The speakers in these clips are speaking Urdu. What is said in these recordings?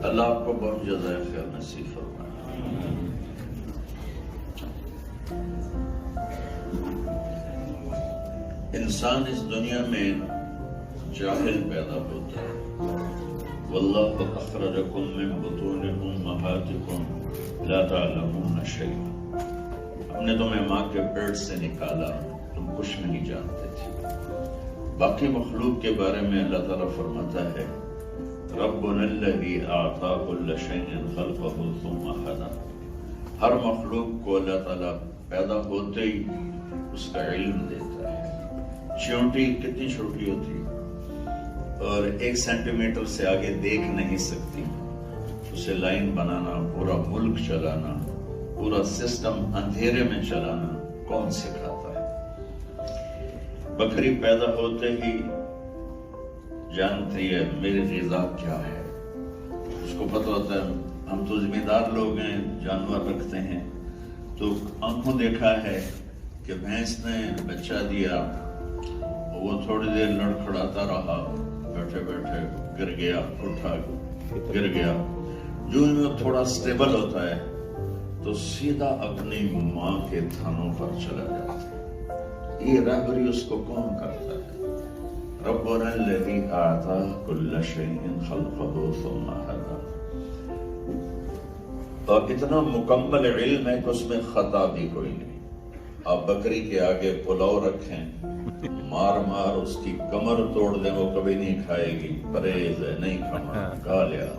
اللہ آپ کو بہت جزائے خیر نصیب فرمائے۔ انسان اس دنیا میں جاہل پیدا ہوتا ہے۔ واللہ اخرجکم من بطون امہاتکم لا تعلمون شیئا، ہم نے تمہیں ماں کے پیٹ سے نکالا، تم کچھ نہیں جانتے تھے۔ باقی مخلوق کے بارے میں اللہ تعالیٰ فرماتا ہے ربنا الذی اعطی کل شیء خلقہ ثم ہدی، ہر مخلوق کو اللہ تعالیٰ پیدا ہوتے ہی اس کا علم دیتا ہے۔ چیونٹی کتنی چھوٹی ہوتی اور 1 سینٹی میٹر سے آگے دیکھ نہیں سکتی، اسے لائن بنانا، پورا ملک چلانا، پورا سسٹم اندھیرے میں چلانا کون سکھاتا ہے؟ بکری پیدا ہوتے ہی جانتی ہے میری غذا کیا ہے، اس کو پتہ ہوتا ہے۔ ہم تو ذمہ دار لوگ ہیں، جانور رکھتے ہیں، تو آنکھوں دیکھا ہے کہ بھینس نے بچہ دیا، وہ تھوڑی دیر لڑکھڑاتا رہا، بیٹھے بیٹھے گر گیا، اٹھا گر گیا، جو ان تھوڑا سٹیبل ہوتا ہے تو سیدھا اپنی ماں کے تھنوں پر چلا جاتا ہے۔ یہ رہبری اس کو کون کرتا ہے؟ ربنا الذی اعطی کل شیء خلقہ ثم ہدی، اور اتنا مکمل علم ہے کہ اس میں خطا بھی کوئی نہیں۔ آپ بکری کے آگے پلاؤ رکھیں، مار مار اس کی کمر توڑ دیں، وہ کبھی نہیں کھائے گی، پرہیز ہے، نہیں کھانا، کھا لیا۔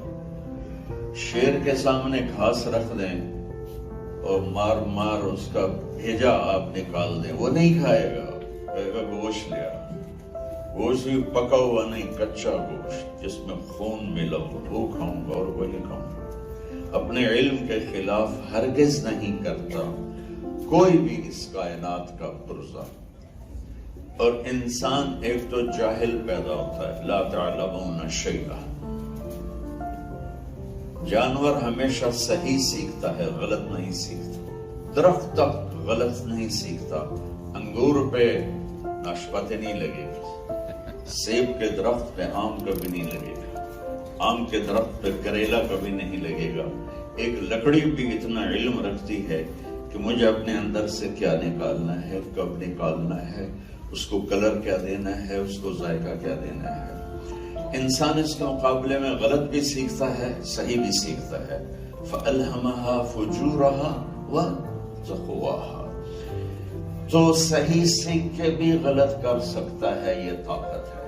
شیر کے سامنے گھاس رکھ دیں اور مار مار اس کا بھیجا آپ نکال دیں، وہ نہیں کھائے گا، کہے گا گوشت لیا۔ گوشت بھی پکا ہوا نہیں، کچا گوشت جس میں خون ملا ہو، وہ کھاؤں گا اور وہی کھاؤں گا۔ اپنے علم کے خلاف ہرگز نہیں کرتا کوئی بھی اس کائنات کا پرزہ۔ اور انسان ایک تو جاہل پیدا ہوتا ہے، لا تعلمون شیئا۔ جانور ہمیشہ صحیح سیکھتا ہے، غلط نہیں سیکھتا۔ درخت تک غلط نہیں سیکھتا۔ انگور پہ ناشپاتی نہیں لگے گی، سیب کے درخت پہ آم کبھی نہیں لگے گا، آم کے درخت پہ کریلا کبھی نہیں لگے گا۔ ایک لکڑی بھی اتنا علم رکھتی ہے کہ مجھے اپنے اندر سے کیا نکالنا ہے، کب نکالنا ہے، اس کو کلر کیا دینا ہے، اس کو ذائقہ کیا دینا ہے۔ انسان اس کے مقابلے میں غلط بھی سیکھتا ہے، صحیح بھی سیکھتا ہے۔ فَأَلْهَمَهَا فُجُورَهَا وَتَقْوَاهَا، تو صحیح سیکھ کے بھی غلط کر سکتا ہے، یہ طاقت ہے۔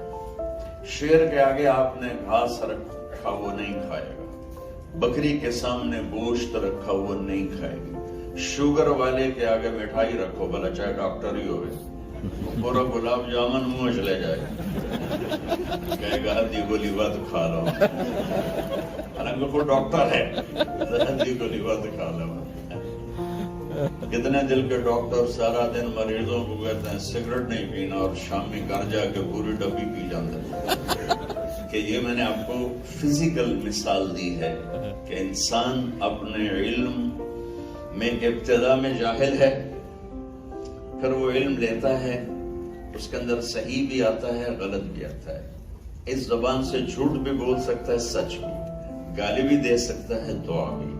شیر کے آگے آپ نے گھاس رکھا، وہ نہیں کھائے گا۔ بکری کے سامنے گوشت رکھا، وہ نہیں کھائے گی۔ شوگر والے کے آگے مٹھائی رکھو، بھلا چاہے ڈاکٹر ہی ہوئے، پورا گلاب جامن منہ چلے جائے گا، کہے گا ہدی گولی بات کھا لو، حالانکہ وہ ڈاکٹر ہے، ہدی گولی بات کھا لو۔ کتنے دل کے ڈاکٹر سارا دن مریضوں کو کہتے ہیں سگریٹ نہیں پینا اور شام میں گھر جا کے پوری ڈبی پی جاتے ہیں کہ یہ میں نے آپ کو فزیکل مثال دی ہے کہ انسان اپنے علم میں ابتدا میں جاہل ہے، پھر وہ علم لیتا ہے، اس کے اندر صحیح بھی آتا ہے، غلط بھی آتا ہے، اس زبان سے جھوٹ بھی بول سکتا ہے، سچ بھی، گالی بھی دے سکتا ہے، دعا بھی،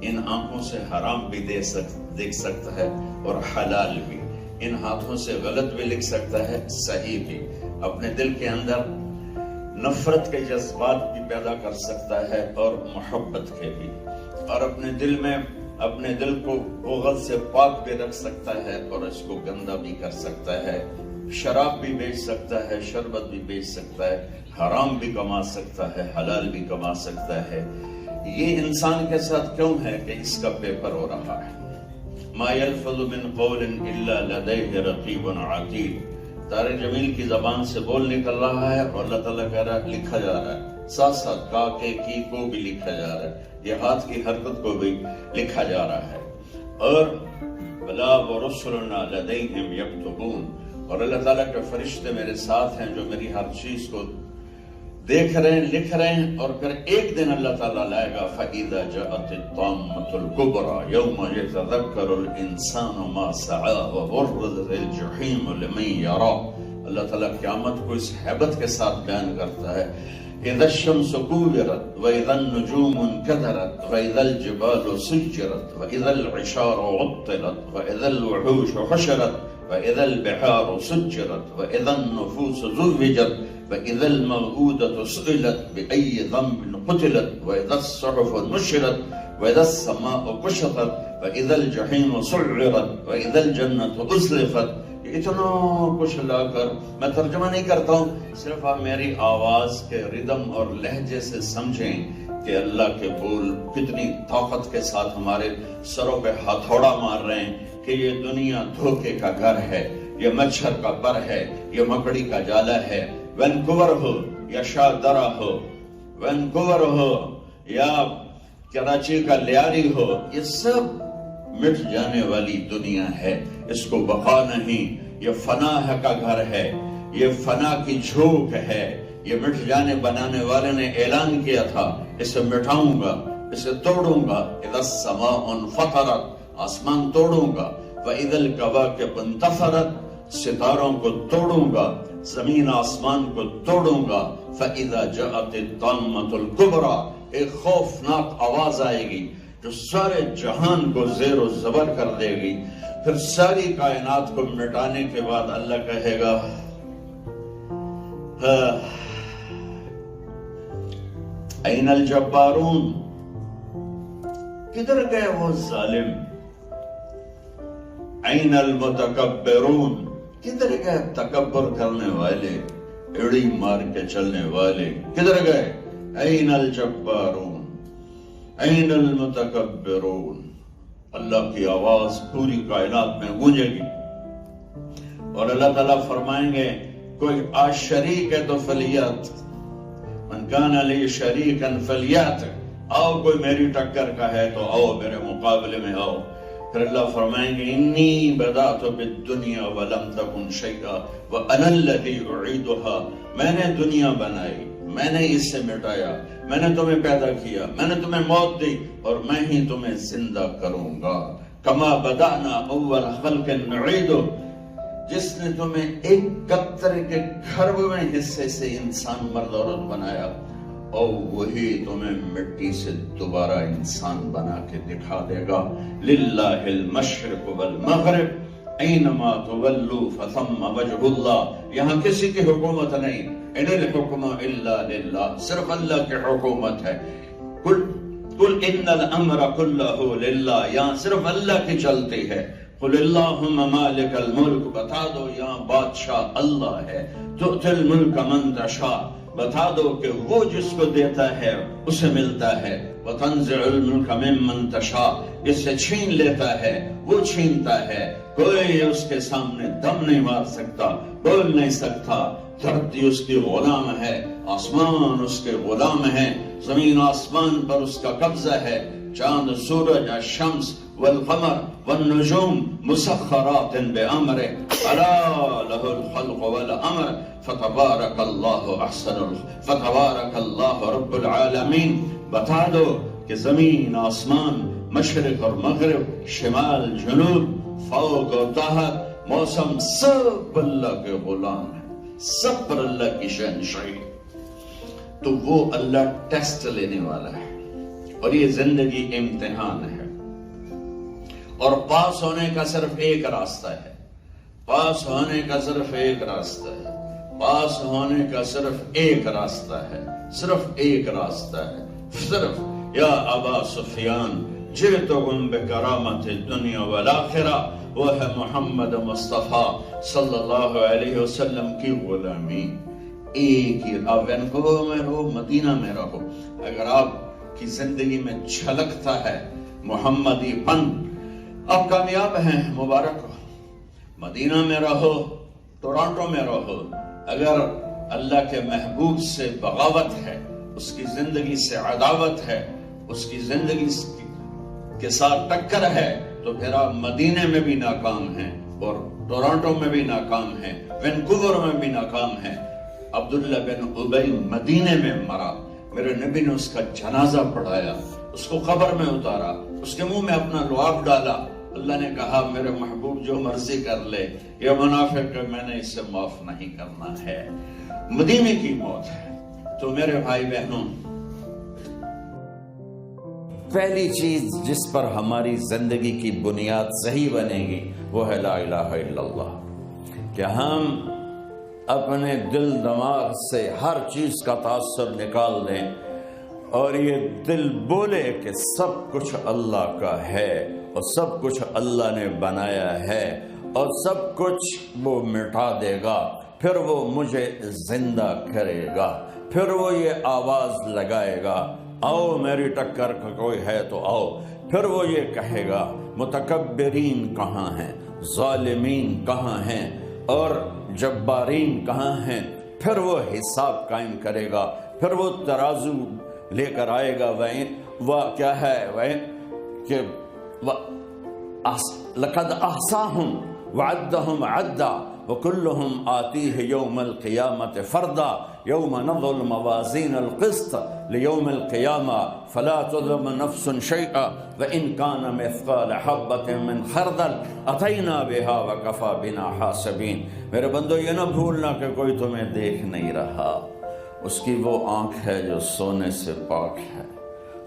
ان آنکھوں سے حرام بھی دیکھ سکتا ہے اور حلال بھی، ان ہاتھوں سے غلط بھی لکھ سکتا ہے، صحیح بھی، اپنے دل کے اندر نفرت کے جذبات بھی پیدا کر سکتا ہے اور محبت کے بھی، اور اپنے دل کو بغض سے پاک بھی رکھ سکتا ہے اور اس کو گندا بھی کر سکتا ہے، شراب بھی بیچ سکتا ہے، شربت بھی بیچ سکتا ہے، حرام بھی کما سکتا ہے، حلال بھی کما سکتا ہے۔ یہ انسان کے ساتھ کیوں ہے کہ اس کا پیپر ہو رہا ہے۔ ما يلفظ من قول الا لديه رقیب عتید، طارق جمیل کی زبان سے بول نکل رہا ہے اور اللہ تعالیٰ کہہ رہا ہے لکھا جا رہا ہے، ساتھ ساتھ کا کے کی کو بھی لکھا جا رہا ہے، یہ ہاتھ کی حرکت کو بھی لکھا جا رہا ہے، اور بلا ورسلنا لديهم يكتبون، اور اللہ تعالیٰ کے فرشتے میرے ساتھ ہیں جو میری ہر چیز کو دیکھ رہے ہیں، لکھ رہے ہیں، اور پھر ایک دن اللہ تعالیٰ لائے گا فَإِذَا جَاءَتِ الطَّامَّةُ الْكُبْرَى يَوْمَ يَتَذَكَّرُ الْإِنسَانُ مَا سَعَىٰ وَبُرِّزَتِ الْجَحِيمُ لِمَن يَرَىٰ، اللہ تعالیٰ قیامت کو اس ہیبت کے ساتھ بیان کرتا ہے، اِذَا الشَّمْسُ كُوِّرَتْ وَإِذَا النُّجُومُ انكَدَرَتْ وَإِذَا الْجِبَالُ سُجِّرَتْ وَإِذَا الْعِشَارُ عُطِّلَتْ وَإِذَا الْوُحُوشُ حُشِرَتْ وَإِذَا الْبِحَارُ سُجِّرَتْ وَإِذَا النُّفُوسُ زُوِّجَتْ وَإِذَا الْمَوْءُودَةُ سُئِلَتْ بِأَيِّ ذَنبٍ قُتِلَتْ وَإِذَا الصُّحُفُ نُشِرَتْ وَإِذَا السَّمَاءُ كُشِطَتْ وَإِذَا الْجَحِيمُ سُعِّرَتْ وَإِذَا الْجَنَّةُ أُزْلِفَتْ، اتنا کچھ لا کر میں ترجمہ نہیں کرتا ہوں، صرف آپ میری آواز کے ردم اور لہجے سے سمجھیں کہ اللہ کے بول کتنی طاقت کے ساتھ ہمارے سروں پہ ہتھوڑا مار رہے ہیں کہ یہ دنیا دھوکے کا گھر ہے، یہ مچھر کا پر ہے، یہ مکڑی کا جالا ہے، وینکوور ہو یا شاہدرہ ہو، وینکوور ہو یا کراچی کا لیاری ہو، یہ سب مٹ جانے والی دنیا ہے، اس کو بقا نہیں، یہ فنا کا گھر ہے، یہ فنا کی جھوک ہے، یہ مٹ جانے بنانے والے نے اعلان کیا تھا اسے مٹاؤں گا، اسے توڑوں گا، اذا السماء انفطرت، آسمان توڑوں گا، وَإِذَا الْكَوَاكِبُ انتَثَرَتْ، ستاروں کو توڑوں گا، زمین آسمان کو توڑوں گا، فَإِذَا جَاءَتِ الطَّامَّةُ الْكُبْرَى، ایک خوفناک آواز آئے گی جو سارے جہان کو زیر و زبر کر دے گی، پھر ساری کائنات کو مٹانے کے بعد اللہ کہے گا این الجبارون، کدھر گئے وہ ظالم، این المتکبرون، کدھر گئے تکبر کرنے والے، ایڑی مار کے چلنے والے، کدھر گئے، این الجبارون این المتکبرون، اللہ کی آواز پوری کائنات میں گونجے گی، اور اللہ تعالیٰ فرمائیں گے کوئی آج شریک ہے تو فلیات، من کان لی شریکا فلیات، آؤ کوئی میری ٹکر کا ہے تو آؤ میرے مقابلے میں آؤ، پھر اللہ فرمائیں گے انی بدأت بالدنیا ولم تکن شیئا وانا الذی اعیدها، میں نے دنیا بنائی، میں نے اس سے مٹایا، میں نے تمہیں پیدا کیا، میں نے تمہیں موت دی اور میں ہی تمہیں زندہ کروں گا، کما بدأنا اول خلق نعیدہ، جس نے تمہیں ایک قطرے کے کھربویں حصے سے انسان مرد عورت بنایا، اور وہی تمہیں مٹی سے دوبارہ انسان بنا کے دکھا دے گا، للہ المشرق والمغرب اینما تولوا فثم وجہ اللہ، یہاں کسی کی حکومت نہیں، ان الحکم الا للہ، صرف اللہ کی حکومت ہے، قل ان الامر کلہ للہ، یہاں صرف اللہ کی چلتی ہے، قل اللہم مالک الملک، بتا دو یہاں بادشاہ اللہ ہے، تؤتی الملک من تشاء، بتا دو کہ وہ جس کو دیتا ہے اسے ملتا ہے، وَتَنزِعُ الْمُلْكَ مِمَّن تَشَاءُ، اس سے چھین لیتا ہے وہ چھینتا ہے، کوئی اس کے سامنے دم نہیں مار سکتا، بول نہیں سکتا، دھرتی اس کی غلام ہے، آسمان اس کے غلام ہے، زمین آسمان پر اس کا قبضہ ہے، چاند سورج الشمس والقمر والنجوم مسخرات بأمره الا له الخلق والامر فتبارک اللہ رب العالمین. بتا دو کہ زمین آسمان، مشرق اور مغرب، شمال جنوب، فوق اور تحت، موسم، سب اللہ کے غلام ہیں، سب پر اللہ کی شہنشاہی. تو وہ اللہ ٹیسٹ لینے والا ہے، اور یہ زندگی امتحان ہے. اور پاس ہونے کا صرف ایک راستہ ہے، پاس ہونے کا صرف ایک راستہ ہے، پاس ہونے کا صرف ایک راستہ ہے، صرف ایک راستہ ہے. صرف یا ابا سفیان جئتکم بکرامت الدنیا والآخرہ، وہ ہے محمد مصطفیٰ صلی اللہ علیہ وسلم کی غلامی. ایک ہی، آپ وینکوور میں رہو، مدینہ میں رہو، اگر آپ کی زندگی میں چھلکتا ہے محمدی پن، آپ کامیاب ہیں، مبارک ہو. مدینہ میں رہو، ٹورانٹو میں رہو، اگر اللہ کے محبوب سے بغاوت ہے، اس کی زندگی سے عداوت ہے، اس کی زندگی کے ساتھ ٹکر ہے، تو پھر آپ مدینے میں بھی ناکام ہیں، اور ٹورانٹو میں بھی ناکام ہیں، وینکوور میں بھی ناکام ہیں. عبداللہ بن ابی مدینے میں مرا، میرے نبی نے اس کا جنازہ پڑھایا، اس کو قبر میں اتارا، اس کے منہ میں اپنا لعاب ڈالا. اللہ نے کہا میرے محبوب جو مرضی کر لے، یہ منافق ہے، میں نے اسے معاف نہیں کرنا ہے. مدینے کی موت ہے. تو میرے بھائی بہنوں، پہلی چیز جس پر ہماری زندگی کی بنیاد صحیح بنے گی وہ ہے لا الہ الا اللہ، کہ ہم اپنے دل دماغ سے ہر چیز کا تاثر نکال دیں اور یہ دل بولے کہ سب کچھ اللہ کا ہے اور سب کچھ اللہ نے بنایا ہے اور سب کچھ وہ مٹا دے گا، پھر وہ مجھے زندہ کرے گا، پھر وہ یہ آواز لگائے گا آؤ میری ٹکر کا کوئی ہے تو آؤ. پھر وہ یہ کہے گا متکبرین کہاں ہیں، ظالمین کہاں ہیں اور جبارین کہاں ہیں. پھر وہ حساب قائم کرے گا، پھر وہ ترازو لے کر آئے گا. وہ کیا ہے کہ لقد احصاہم وعدہم عدا وکلہم آتیہ یوم القیامت فردا یوم نضع الموازین القسط لیوم القیامہ فلا تظلم نفس شیئا وإن کان مثقال حبۃ من خردل اتینا بہا وکفی بنا حاسبین. میرے بندو یہ نہ بھولنا کہ کوئی تمہیں دیکھ نہیں رہا. اس کی وہ آنکھ ہے جو سونے سے پاک ہے،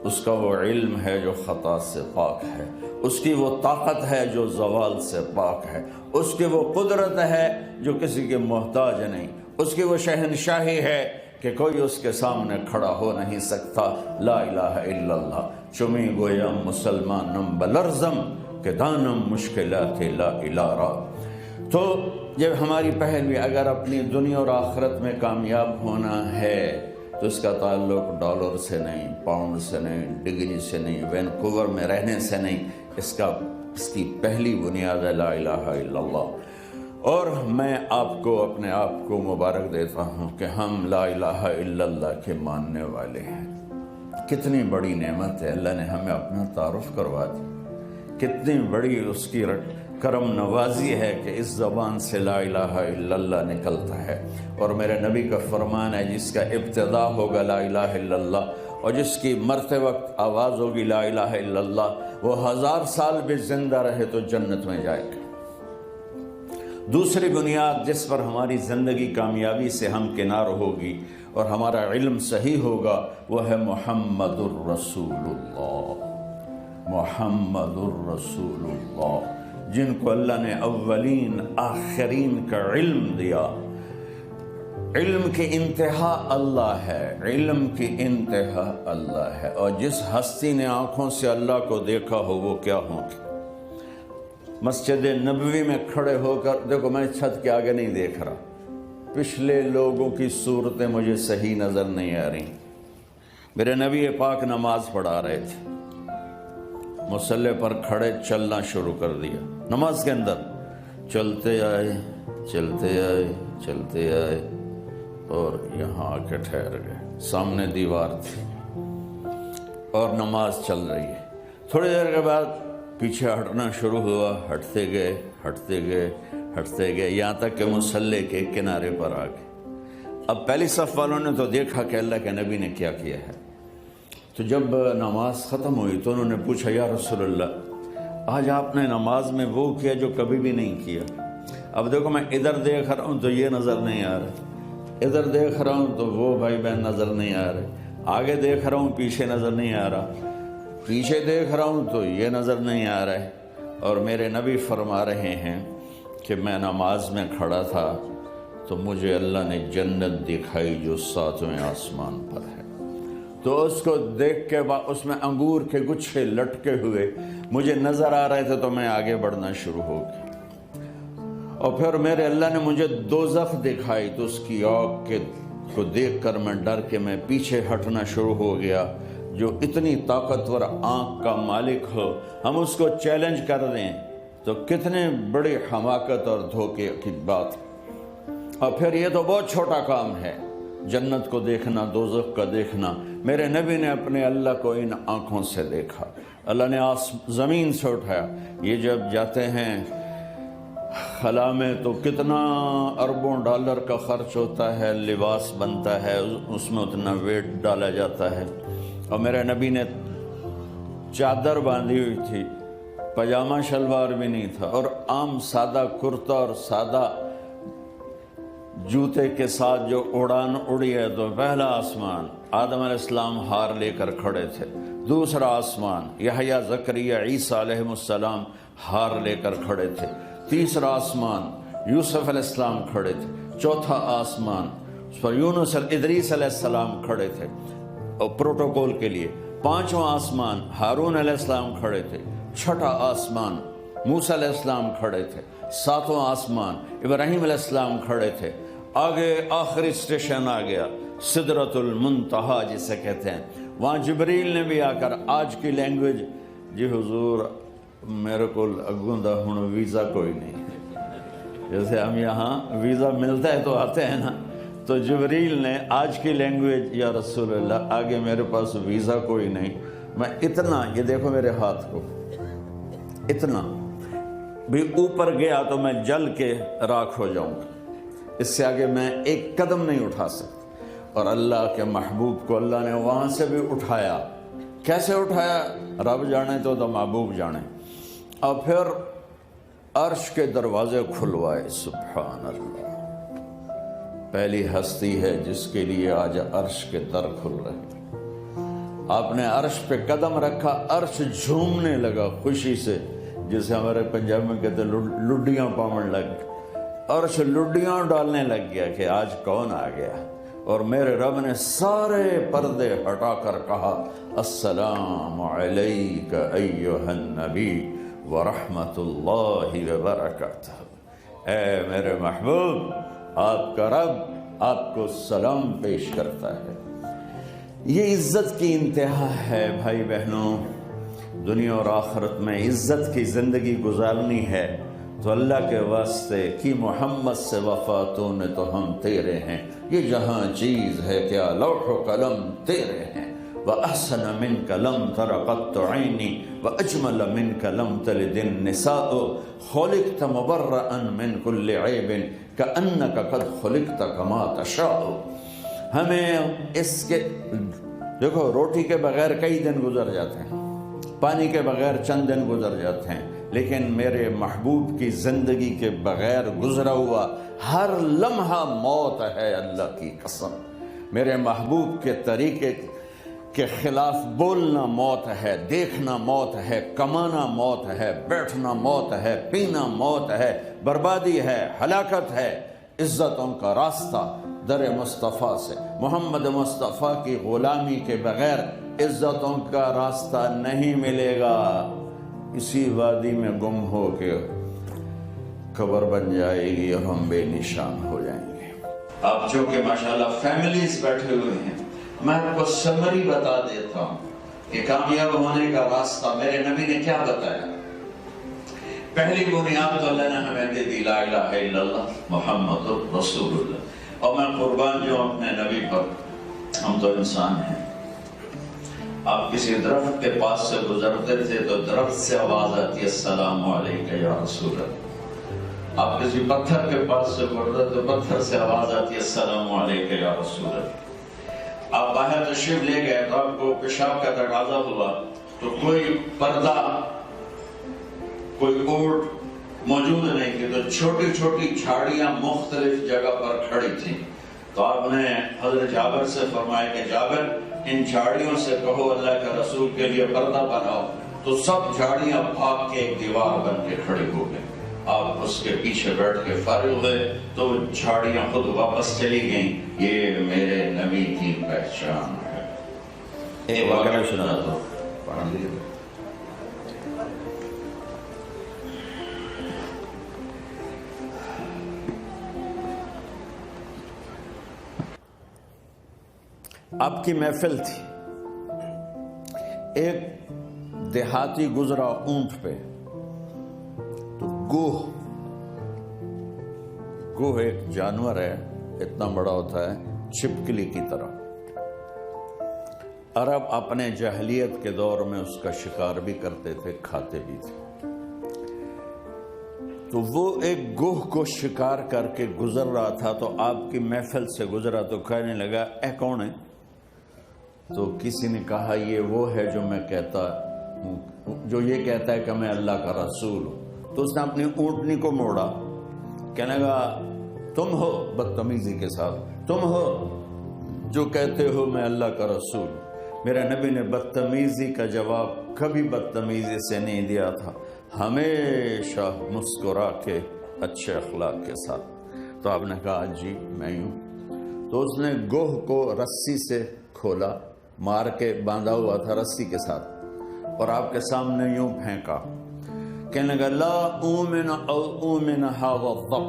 اس کا وہ علم ہے جو خطا سے پاک ہے، اس کی وہ طاقت ہے جو زوال سے پاک ہے، اس کی وہ قدرت ہے جو کسی کے محتاج نہیں، اس کی وہ شہنشاہی ہے کہ کوئی اس کے سامنے کھڑا ہو نہیں سکتا. لا الہ الا اللہ چمی گویم مسلمانم بلرزم کہ دانم مشکلات لا الہ را. تو یہ ہماری پہلوی، اگر اپنی دنیا اور آخرت میں کامیاب ہونا ہے تو اس کا تعلق ڈالر سے نہیں، پاؤنڈ سے نہیں، ڈگری سے نہیں، وینکوور میں رہنے سے نہیں. اس کی پہلی بنیاد ہے لا الہ الا اللہ. اور میں آپ کو اپنے آپ کو مبارک دیتا ہوں کہ ہم لا الہ الا اللہ کے ماننے والے ہیں. کتنی بڑی نعمت ہے، اللہ نے ہمیں اپنا تعارف کروا دی. کتنی بڑی اس کی کرم نوازی ہے کہ اس زبان سے لا الہ الا اللہ نکلتا ہے. اور میرے نبی کا فرمان ہے جس کا ابتدا ہوگا لا الہ الا اللہ اور جس کی مرتے وقت آواز ہوگی لا الہ الا اللہ، وہ 1000 سال بھی زندہ رہے تو جنت میں جائے گا. دوسری بنیاد جس پر ہماری زندگی کامیابی سے ہمکنار ہوگی اور ہمارا علم صحیح ہوگا وہ ہے محمد الرسول اللہ. محمد الرسول اللہ، جن کو اللہ نے اولین آخرین کا علم دیا. علم کی انتہا اللہ ہے، علم کی انتہا اللہ ہے. اور جس ہستی نے آنکھوں سے اللہ کو دیکھا ہو وہ کیا ہوں گے. مسجد نبوی میں کھڑے ہو کر دیکھو، میں چھت کے آگے نہیں دیکھ رہا، پچھلے لوگوں کی صورتیں مجھے صحیح نظر نہیں آ رہی. میرے نبی پاک نماز پڑھا رہے تھے، مصلی پر کھڑے چلنا شروع کر دیا. نماز کے اندر چلتے آئے چلتے آئے چلتے آئے اور یہاں آ کے ٹھہر گئے. سامنے دیوار تھی اور نماز چل رہی ہے. تھوڑی دیر کے بعد پیچھے ہٹنا شروع ہوا، ہٹتے گئے یہاں تک کہ مصلی کے کنارے پر آ گئے۔ اب پہلی صف والوں نے تو دیکھا کہ اللہ کے نبی نے کیا کیا ہے، تو جب نماز ختم ہوئی تو انہوں نے پوچھا یا رسول اللہ آج آپ نے نماز میں وہ کیا جو کبھی بھی نہیں کیا۔ اب دیکھو میں ادھر دیکھ رہا ہوں تو یہ نظر نہیں آ رہا، ادھر دیکھ رہا ہوں تو وہ بھائی بہن نظر نہیں آ رہے، آگے دیکھ رہا ہوں پیچھے نظر نہیں آ رہا، پیچھے دیکھ رہا ہوں تو یہ نظر نہیں آ رہا ہے۔ اور میرے نبی فرما رہے ہیں کہ میں نماز میں کھڑا تھا تو مجھے اللہ نے جنت دکھائی جو 7ویں آسمان پر ہے، تو اس کو دیکھ کے اس میں انگور کے گچھے لٹکے ہوئے مجھے نظر آ رہے تھے، تو میں آگے بڑھنا شروع ہو گیا۔ اور پھر میرے اللہ نے مجھے دوزخ دکھائی تو اس کی آگ کو دیکھ کر میں ڈر کے میں پیچھے ہٹنا شروع ہو گیا۔ جو اتنی طاقتور آنکھ کا مالک ہو ہم اس کو چیلنج کر دیں تو کتنے بڑی حماقت اور دھوکے کی بات۔ اور پھر یہ تو بہت چھوٹا کام ہے، جنت کو دیکھنا، دوزخ کا دیکھنا۔ میرے نبی نے اپنے اللہ کو ان آنکھوں سے دیکھا، اللہ نے زمین سے اٹھایا۔ یہ جب جاتے ہیں خلا میں تو کتنا اربوں ڈالر کا خرچ ہوتا ہے، لباس بنتا ہے، اس میں اتنا ویٹ ڈالا جاتا ہے۔ اور میرے نبی نے چادر باندھی ہوئی تھی، پاجامہ شلوار بھی نہیں تھا، اور عام سادہ کرتا اور سادہ جوتے کے ساتھ جو اڑان اڑی ہے۔ تو پہلا آسمان آدم علیہ السلام ہار لے کر کھڑے تھے، دوسرا آسمان یحییٰ زکریا عیسیٰ علیہ السلام ہار لے کر کھڑے تھے، تیسرا آسمان یوسف علیہ السلام کھڑے تھے، چوتھا آسمان اس پر یونس ادریس علیہ السلام کھڑے تھے اور پروٹوکول کے لیے، پانچواں آسمان ہارون علیہ السلام کھڑے تھے، چھٹا آسمان موسیٰ علیہ السلام کھڑے تھے، ساتواں آسمان ابراہیم علیہ السلام کھڑے تھے۔ آگے آخری اسٹیشن آ گیا سدرۃ المنتہا جسے کہتے ہیں، وہاں جبریل نے بھی آ کر آج کی لینگویج، جی حضور میرے کو اگوں دا ہن ویزا کوئی نہیں، جیسے ہم یہاں ویزا ملتا ہے تو آتے ہیں نا، تو جبریل نے آج کی لینگویج یا رسول اللہ آگے میرے پاس ویزا کوئی نہیں، میں اتنا، یہ دیکھو میرے ہاتھ کو، اتنا بھی اوپر گیا تو میں جل کے راکھ ہو جاؤں گا، اس سے آگے میں ایک قدم نہیں اٹھا سکتا۔ اور اللہ کے محبوب کو اللہ نے وہاں سے بھی اٹھایا، کیسے اٹھایا رب جانے تو محبوب جانے، اور پھر عرش کے دروازے کھلوائے۔ سبحان اللہ، پہلی ہستی ہے جس کے لیے آج عرش کے در کھل رہے۔ آپ نے عرش پہ قدم رکھا، عرش جھومنے لگا خوشی سے، جسے ہمارے پنجاب میں کہتے لڈیاں پاؤں لگ، عرش لڈیاں ڈالنے لگ گیا کہ آج کون آ گیا۔ اور میرے رب نے سارے پردے ہٹا کر کہا السلام علیک ایھا النبی ورحمۃ اللہ وبرکاتہ، اے میرے محبوب آپ کا رب آپ کو سلام پیش کرتا ہے۔ یہ عزت کی انتہا ہے بھائی بہنوں، دنیا اور آخرت میں عزت کی زندگی گزارنی ہے تو اللہ کے واسطے کی محمد سے وفاتوں نے تو ہم تیرے ہیں، یہ جہاں چیز ہے کیا لوح و قلم تیرے ہیں، وَأَحْسَنَ مِنْكَ لَمْ تَرَ قَطُّ عَيْنِي وَأَجْمَلَ مِنْكَ لَمْ تَلِدِ النِّسَاءُ خُلِقْتَ مُبَرَّأً مِنْ كُلِّ عَيْبٍ كَأَنَّكَ قَدْ خُلِقْتَ كَمَا تَشَاءُ۔ ہمیں اس کے دیکھو، روٹی کے بغیر کئی دن گزر جاتے ہیں، پانی کے بغیر چند دن گزر جاتے ہیں، لیکن میرے محبوب کی زندگی کے بغیر گزرا ہوا ہر لمحہ موت ہے، اللہ کی قسم۔ میرے محبوب کے طریقے کے خلاف بولنا موت ہے، دیکھنا موت ہے، کمانا موت ہے، بیٹھنا موت ہے، پینا موت ہے، بربادی ہے، ہلاکت ہے۔ عزتوں کا راستہ در مصطفیٰ سے، محمد مصطفیٰ کی غلامی کے بغیر عزتوں کا راستہ نہیں ملے گا۔ اسی وادی میں گم ہو کے قبر بن جائے گی اور ہم بے نشان ہو جائیں گے۔ آپ جو کہ ماشاءاللہ فیملیز بیٹھے ہوئے ہیں، میں آپ کو سمری بتا دیتا ہوں کہ کامیاب ہونے کا راستہ میرے نبی نے کیا بتایا۔ پہلی بنیاد تو اللہ نے ہمیں دے دی، لا الہ الا اللہ محمد رسول اللہ، اور میں قربان جو اپنے نبی پر، ہم تو انسان ہیں، آپ کسی درخت کے پاس سے گزرتے تھے تو درخت سے آواز آتی ہے السلام علیکم یا رسول اللہ. آپ کسی پتھر کے پاس سے گزرتے تو پتھر سے آواز آتی ہے السلام علیکم یا رسول اللہ. آپ باہر تشریف لے گئے تو آپ کو پیشاب کا تقاضا ہوا تو کوئی پردہ کوئی اونٹ موجود نہیں تھی تو چھوٹی چھوٹی جھاڑیاں مختلف جگہ پر کھڑی تھیں. تو آپ نے حضرت جابر سے فرمایا کہ جابر ان جھاڑیوں سے کہو اللہ کے رسول کے لیے پردہ بناؤ. تو سب جھاڑیاں بھاگ کے ایک دیوار بن کے کھڑی ہو گئیں. آپ اس کے پیچھے بیٹھ کے فارغ ہوئے تو جھاڑیاں خود واپس چلی گئیں. یہ میرے نبی کی پہچان ہے. ایک واقعہ سنا دو پڑھ لیجیے. آپ کی محفل تھی. ایک دیہاتی گزرا اونٹ پہ تو گوہ ایک جانور ہے, اتنا بڑا ہوتا ہے چھپکلی کی طرح. عرب اپنے جاہلیت کے دور میں اس کا شکار بھی کرتے تھے, کھاتے بھی تھے. تو وہ ایک گوہ کو شکار کر کے گزر رہا تھا تو آپ کی محفل سے گزرا تو کہنے لگا اے کون ہے؟ تو کسی نے کہا یہ وہ ہے جو میں کہتا ہوں, جو یہ کہتا ہے کہ میں اللہ کا رسول ہوں. تو اس نے اپنی اونٹنی کو موڑا, کہنے لگا تم ہو, بدتمیزی کے ساتھ, تم ہو جو کہتے ہو میں اللہ کا رسول ہوں. میرے نبی نے بدتمیزی کا جواب کبھی بدتمیزی سے نہیں دیا تھا, ہمیشہ مسکرا کے اچھے اخلاق کے ساتھ. تو آپ نے کہا جی میں ہوں. تو اس نے گوہ کو رسی سے کھولا, مار کے باندھا ہوا تھا رسی کے ساتھ, اور آپ کے سامنے یوں پھینکا. کہنے لگا لا اومن او اومن هذا الضب.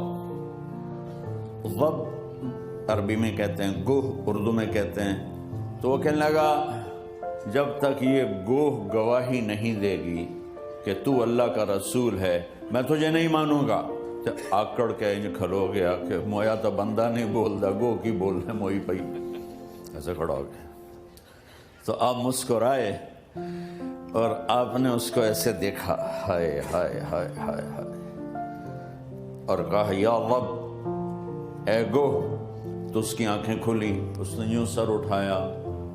ضب عربی میں کہتے ہیں گوہ, اردو میں کہتے ہیں. تو وہ کہنے لگا جب تک یہ گوہ گواہی نہیں دے گی کہ تو اللہ کا رسول ہے میں تجھے نہیں مانوں گا. تو آکڑ کے انج کھلو گیا کہ مویا تو بندہ نہیں بولتا, گوہ کی بول رہے موئی پئی, ایسے کھڑا ہو گیا. تو آپ مسکرائے اور آپ نے اس کو ایسے دیکھا, ہائے ہائے ہائے ہائے ہائے, اور کہا یا رب اے گوہ. تو اس کی آنکھیں کھلی, اس نے یوں سر اٹھایا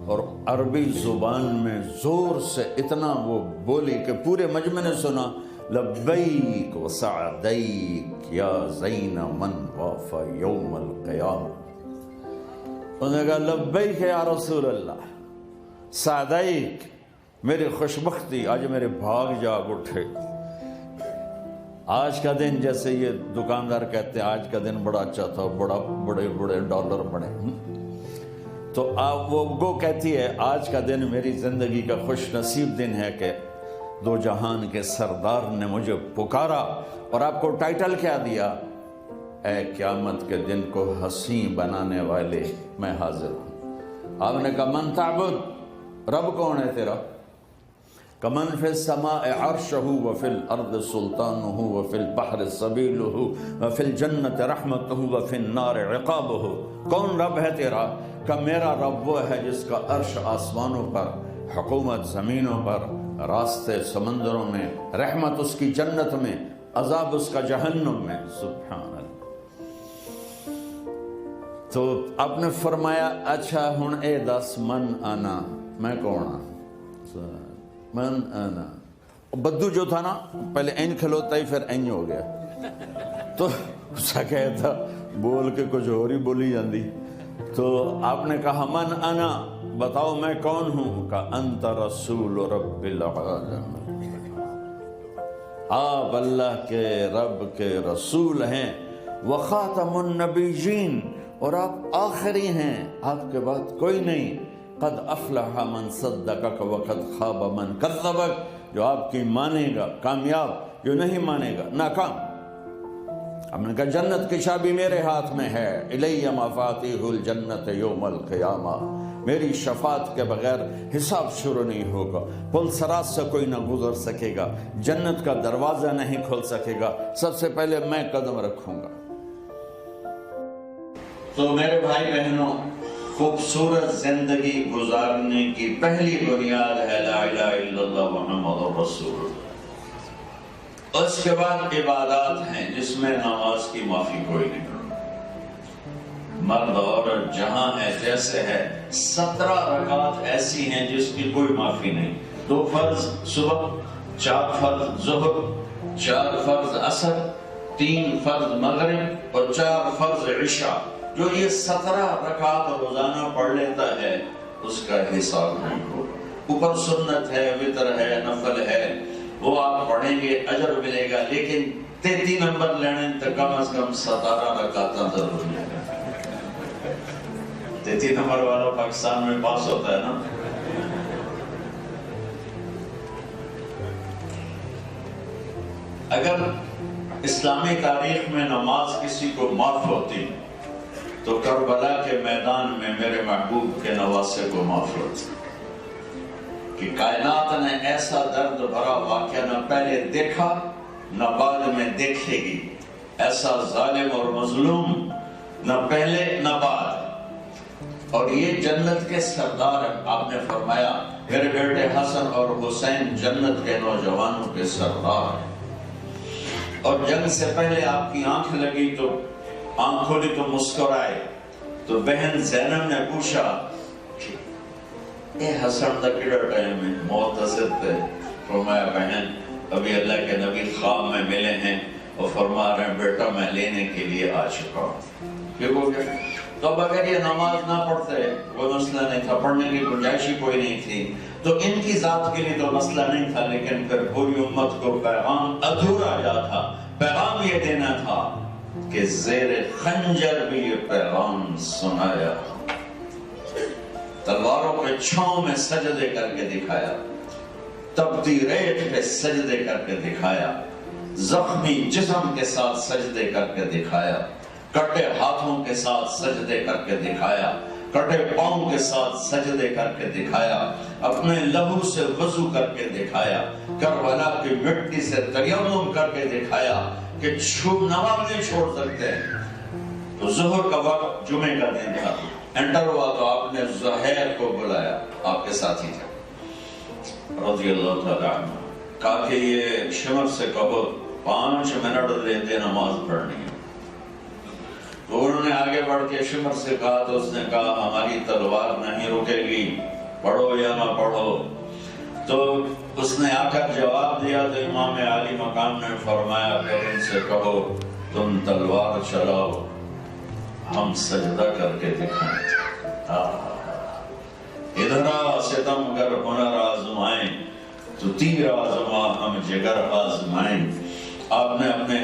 اور عربی زبان میں زور سے اتنا وہ بولی کہ پورے مجمع نے سنا, لبیک و سعدیک یا زین من واف یوم القیامہ. انہوں نے کہا لبیک یا رسول اللہ, سعدیک میری خوشبختی, آج میرے بھاگ جاگ اٹھے. آج کا دن جیسے یہ دکاندار کہتے ہیں آج کا دن بڑا اچھا تھا, بڑے بڑے ڈالر بڑے. تو وہ گو کہتی ہے آج کا دن میری زندگی کا خوش نصیب دن ہے کہ دو جہان کے سردار نے مجھے پکارا. اور آپ کو ٹائٹل کیا دیا؟ اے قیامت کے دن کو حسین بنانے والے میں حاضر ہوں. آپ نے کہا من تعبد, رب کون ہے تیرا؟ کمن فی السماء عرشہ وفی الارض سلطانہ وفی البحر سبیلہ وفی الجنت رحمتہ وفی النار عقابہ. کون رب ہے تیرا؟ کہ میرا رب وہ ہے جس کا عرش آسمانوں پر, حکومت زمینوں پر, راستے سمندروں میں, رحمت اس کی جنت میں, عذاب اس کا جہنم میں. سبحان اللہ. تو آپ نے فرمایا اچھا ہن اے دس من انا, میں کون ہاں؟ من انا. بدو جو تھا نا پہلے این کھلوتا ہی پھر این ہو گیا. تو اسا کہتا بول کے کچھ اور ہی بولی جاندی. تو آپ نے کہا من انا, بتاؤ میں کون ہوں؟ کہ انت رسول رب العالمین, آپ اللہ کے رب کے رسول ہیں. وخاتم النبیین, اور آپ آخری ہیں, آپ کے بعد کوئی نہیں. قد افلح من صدقک وقد خواب من کذبک, جو آپ کی مانے گا کامیاب, جو نہیں مانے گا ناکام. ہم نے کہا جنت کی چابی میرے ہاتھ میں ہے. الی مفاتیح الجنت یوم القیامہ, میری شفاعت کے بغیر حساب شروع نہیں ہوگا. پل صراط سے کوئی نہ گزر سکے گا, جنت کا دروازہ نہیں کھول سکے گا, سب سے پہلے میں قدم رکھوں گا. تو میرے بھائی بہنوں, خوبصورت زندگی گزارنے کی پہلی بنیاد ہے لا الہ الا اللہ محمد رسول اللہ۔ اس کے بعد عبادات ہیں جس میں نماز کی معافی کوئی نہیں، مرد عورت جہاں ہے جیسے ہے، 17 رکعات ایسی ہیں جس کی کوئی معافی نہیں، 2 فرض صبح، 4 فرض ظہر، 4 فرض عصر، 3 فرض مغرب اور 4 فرض عشاء۔ جو یہ 17 رکعات روزانہ پڑھ لیتا ہے اس کا حساب نہیں ہوگا۔ اوپر سنت ہے، وتر ہے، نفل ہے، وہ آپ پڑھیں گے اجر ملے گا، لیکن 33 نمبر لینے تو کم از کم 17 رکعات ضرور لے گا۔ 33 نمبر والا پاکستان میں پاس ہوتا ہے نا۔ اگر اسلامی تاریخ میں نماز کسی کو معاف ہوتی تو کربلا کے میدان میں میرے محبوب کے نواسے کو معاف ہوتی، کہ کائنات نے ایسا درد بھرا واقعہ نہ پہلے دیکھا نہ بعد میں دیکھے گی، ایسا ظالم اور مظلوم نہ پہلے نہ بعد، اور یہ جنت کے سردار ہیں۔ آپ نے فرمایا میرے بیٹے حسن اور حسین جنت کے نوجوانوں کے سردار ہیں۔ اور جنگ سے پہلے آپ کی آنکھ لگی تو آنکھ کھولی تو مسکرائے، تو بہن زینب نے پوچھا اے حسن دا کیڑا ٹائم ہے، معتذر تھے۔ فرمایا بہن ابھی اللہ کے نبی خواب میں ملے ہیں اور فرما رہے ہیں بیٹا میں لینے کے لیے آ چکا ہوں۔ یہ ہو گیا۔ تو اب اگر یہ نماز نہ پڑھتے کوئی مسئلہ نہیں تھا، پڑھنے کی گنجائش ہی کوئی نہیں تھی، تو ان کی ذات کے لیے تو مسئلہ نہیں تھا، لیکن پھر پوری امت کو پیغام ادھورا جا تھا۔ پیغام یہ دینا تھا کہ زیر خنجر بھی یہ پیغام سنایا، تلواروں کے چھاؤں میں سجدے کر کے دکھایا، تپتی ریت پہ سجدے کر کے دکھایا، زخمی جسم کے ساتھ سجدے کر کے دکھایا، کٹے ہاتھوں کے ساتھ سجدے کر کے دکھایا، کٹے پاؤں کے ساتھ سجدے کر کے دکھایا، اپنے لہو سے وضو کر کے دکھایا، کربلا کی مٹی سے تیمم کر کے دکھایا کہ نماز نہیں چھوڑ سکتے۔ تو ظہر کا وقت جمعے کا دن تھا، انٹر ہوا تو آپ نے زہیر کو بلایا، آپ کے ساتھی تھے رضی اللہ تعالیٰ عنہ، کہا کہ یہ شمر سے کہو 5 منٹ دے دے نماز پڑھنی ہے۔ تو انہوں نے آگے بڑھ کے شمر سے کہا تو اس نے کہا ہماری تلوار نہیں رکے گی، پڑھو یا نہ پڑھو۔ تو اس نے آ کر جواب دیا تو امام عالی مقام نے فرمایا کہ ان سے کہو تم تلوار چلاؤ، ہم سجدہ کر کے دکھائیں۔ ادھر ستم گر ہنر آزمائیں تو تیر آزما ہم جگر آزمائیں۔ آپ نے اپنے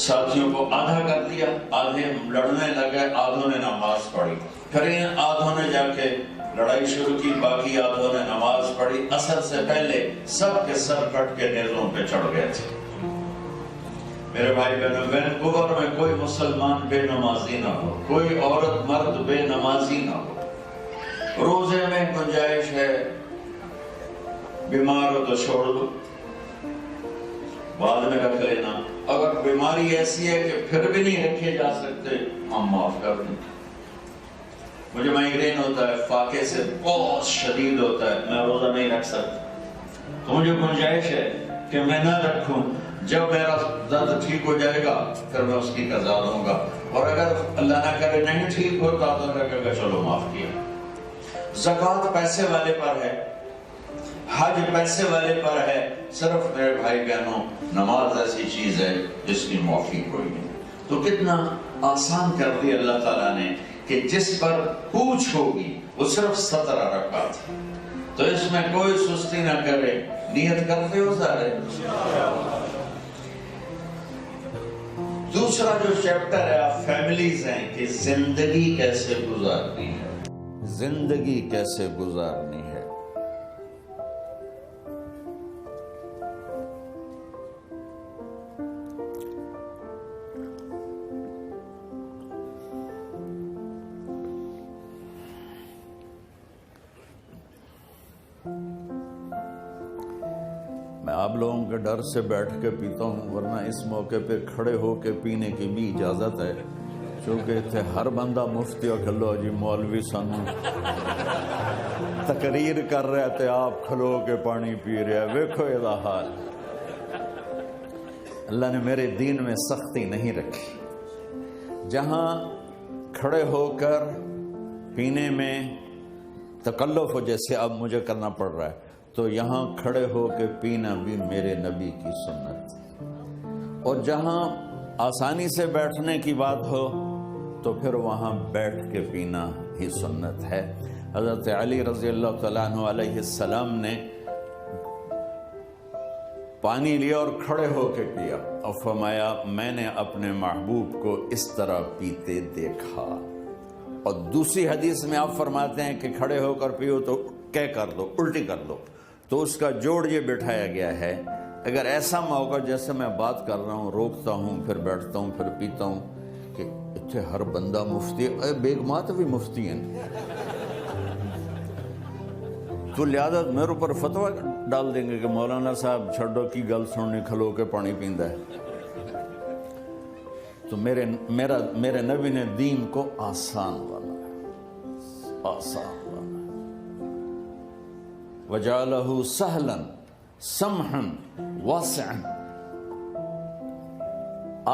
ساتھیوں کو آدھا کر دیا، آدھے لڑنے لگے، آدھوں نے نماز پڑھی، پھر ان آدھوں نے جا کے لڑائی شروع کی، باقی آدھوں نے نماز پڑھی۔ عصر سے پہلے سب کے سر کٹ کے نیزوں پہ چڑھ گئے تھے۔ میرے بھائی بہنوں، وینکوور میں کوئی مسلمان بے نمازی نہ ہو، کوئی عورت مرد بے نمازی نہ ہو۔ روزے میں گنجائش ہے، بیمار ہو تو چھوڑ دو، بعد میں رکھ لینا، اگر بیماری ایسی ہے کہ پھر بھی نہیں رکھے جا سکتے ہم معاف کر دیں۔ مجھے مائیگرین ہوتا ہے، فاقے سے بہت شدید ہوتا ہے، میں روزہ نہیں رکھ سکتا، تو مجھے گنجائش ہے کہ میں نہ رکھوں، جب میرا درد ٹھیک ہو جائے گا پھر میں اس کی قضا دوں گا، اور اگر اللہ نہ کرے نہیں ٹھیک ہوتا تو رکھے گا چلو معاف کیا۔ زکوٰۃ پیسے والے پر ہے، حج پیسے والے پر ہے، صرف میرے بھائی بہنوں نماز ایسی چیز ہے جس کی معافی کوئی نہیں۔ تو کتنا آسان کر دی اللہ تعالیٰ نے کہ جس پر پوچھ ہوگی وہ صرف 17 رکعت، تو اس میں کوئی سستی نہ کرے۔ نیت کرتے ہو سارے؟ دوسرا جو چیپٹر ہے آپ فیملیز ہیں کہ زندگی کیسے گزارنی ہے، زندگی کیسے گزارنی ہے۔ میں آپ لوگوں کے ڈر سے بیٹھ کے پیتا ہوں، ورنہ اس موقع پہ کھڑے ہو کے پینے کی بھی اجازت ہے، چونکہ اتنے ہر بندہ مفتی اور کھلو جی مولوی سانو تقریر کر رہا تے آپ کھلو کے پانی پی رہا، ویکھو یہ حال۔ اللہ نے میرے دین میں سختی نہیں رکھی، جہاں کھڑے ہو کر پینے میں تکلف ہو جیسے اب مجھے کرنا پڑ رہا ہے، تو یہاں کھڑے ہو کے پینا بھی میرے نبی کی سنت، اور جہاں آسانی سے بیٹھنے کی بات ہو تو پھر وہاں بیٹھ کے پینا ہی سنت ہے۔ حضرت علی رضی اللہ تعالیٰ عنہ علیہ السلام نے پانی لیا اور کھڑے ہو کے پیا اور فرمایا میں نے اپنے محبوب کو اس طرح پیتے دیکھا۔ اور دوسری حدیث میں آپ فرماتے ہیں کہ کھڑے ہو کر پیو تو کیا کر دو، الٹی کر دو، تو اس کا جوڑ یہ بٹھایا گیا ہے اگر ایسا موقع جیسے میں بات کر رہا ہوں روکتا ہوں پھر بیٹھتا ہوں پھر پیتا ہوں کہ اتنے ہر بندہ مفتی ہے، بیگمات بھی مفتی ہیں، تو لہذا میرے اوپر فتویٰ ڈال دیں گے کہ مولانا صاحب چھڑو کی گل سننی کھلو کے پانی پیندا ہے۔ تو میرے نبی نے دین کو آسان بنایا، آسان بنایا، وجعلہ سہلا سمحا واسعا،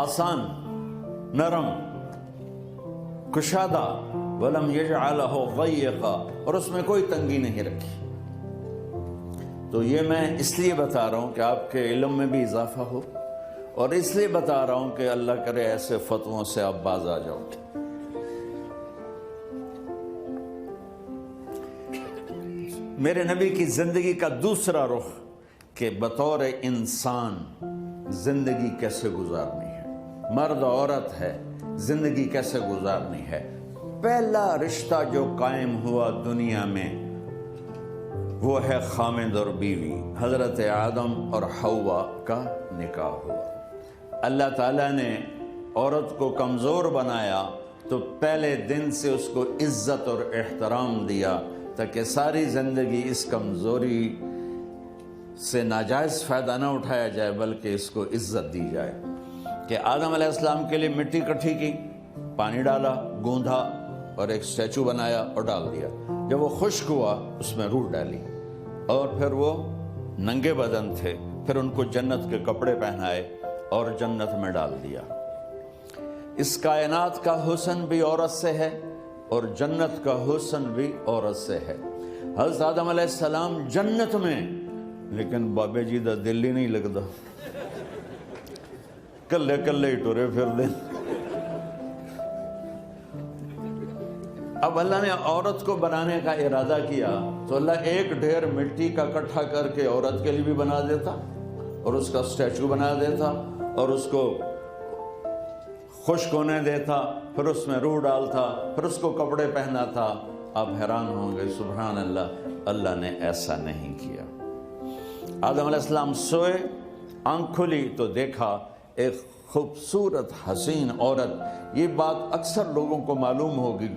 آسان، نرم، کشادہ، ولم یجعلہ ضیقا، اور اس میں کوئی تنگی نہیں رکھی۔ تو یہ میں اس لیے بتا رہا ہوں کہ آپ کے علم میں بھی اضافہ ہو، اور اس لیے بتا رہا ہوں کہ اللہ کرے ایسے فتووں سے آپ باز آ جاؤ۔ میرے نبی کی زندگی کا دوسرا رخ کہ بطور انسان زندگی کیسے گزارنی ہے، مرد عورت ہے، زندگی کیسے گزارنی ہے۔ پہلا رشتہ جو قائم ہوا دنیا میں وہ ہے خامد اور بیوی، حضرت آدم اور حوا کا نکاح ہوا۔ اللہ تعالیٰ نے عورت کو کمزور بنایا تو پہلے دن سے اس کو عزت اور احترام دیا تاکہ ساری زندگی اس کمزوری سے ناجائز فائدہ نہ اٹھایا جائے بلکہ اس کو عزت دی جائے۔ کہ آدم علیہ السلام کے لیے مٹی کٹھی کی، پانی ڈالا، گوندھا اور ایک اسٹیچو بنایا اور ڈال دیا۔ جب وہ خشک ہوا اس میں روح ڈالی اور پھر وہ ننگے بدن تھے، پھر ان کو جنت کے کپڑے پہنائے اور جنت میں ڈال دیا۔ اس کائنات کا حسن بھی عورت سے ہے اور جنت کا حسن بھی عورت سے ہے۔ حضرت آدم علیہ السلام جنت میں، لیکن بابے جی دا دل ہی نہیں لگتا، کلے کلے ہی ٹورے پھر دیں۔ اب اللہ نے عورت کو بنانے کا ارادہ کیا تو اللہ ایک ڈھیر مٹی کا اکٹھا کر کے عورت کے لیے بھی بنا دیتا اور اس کا اسٹیچو بنا دیتا اور اس کو خشک ہونے دیتا، پھر اس میں روح ڈالتا، پھر اس کو کپڑے پہناتا۔ آپ حیران ہوں گے، سبحان اللہ، اللہ نے ایسا نہیں کیا۔ آدم علیہ السلام سوئے، آنکھ کھلی تو دیکھا ایک خوبصورت حسین عورت۔ یہ بات اکثر لوگوں کو معلوم ہوگی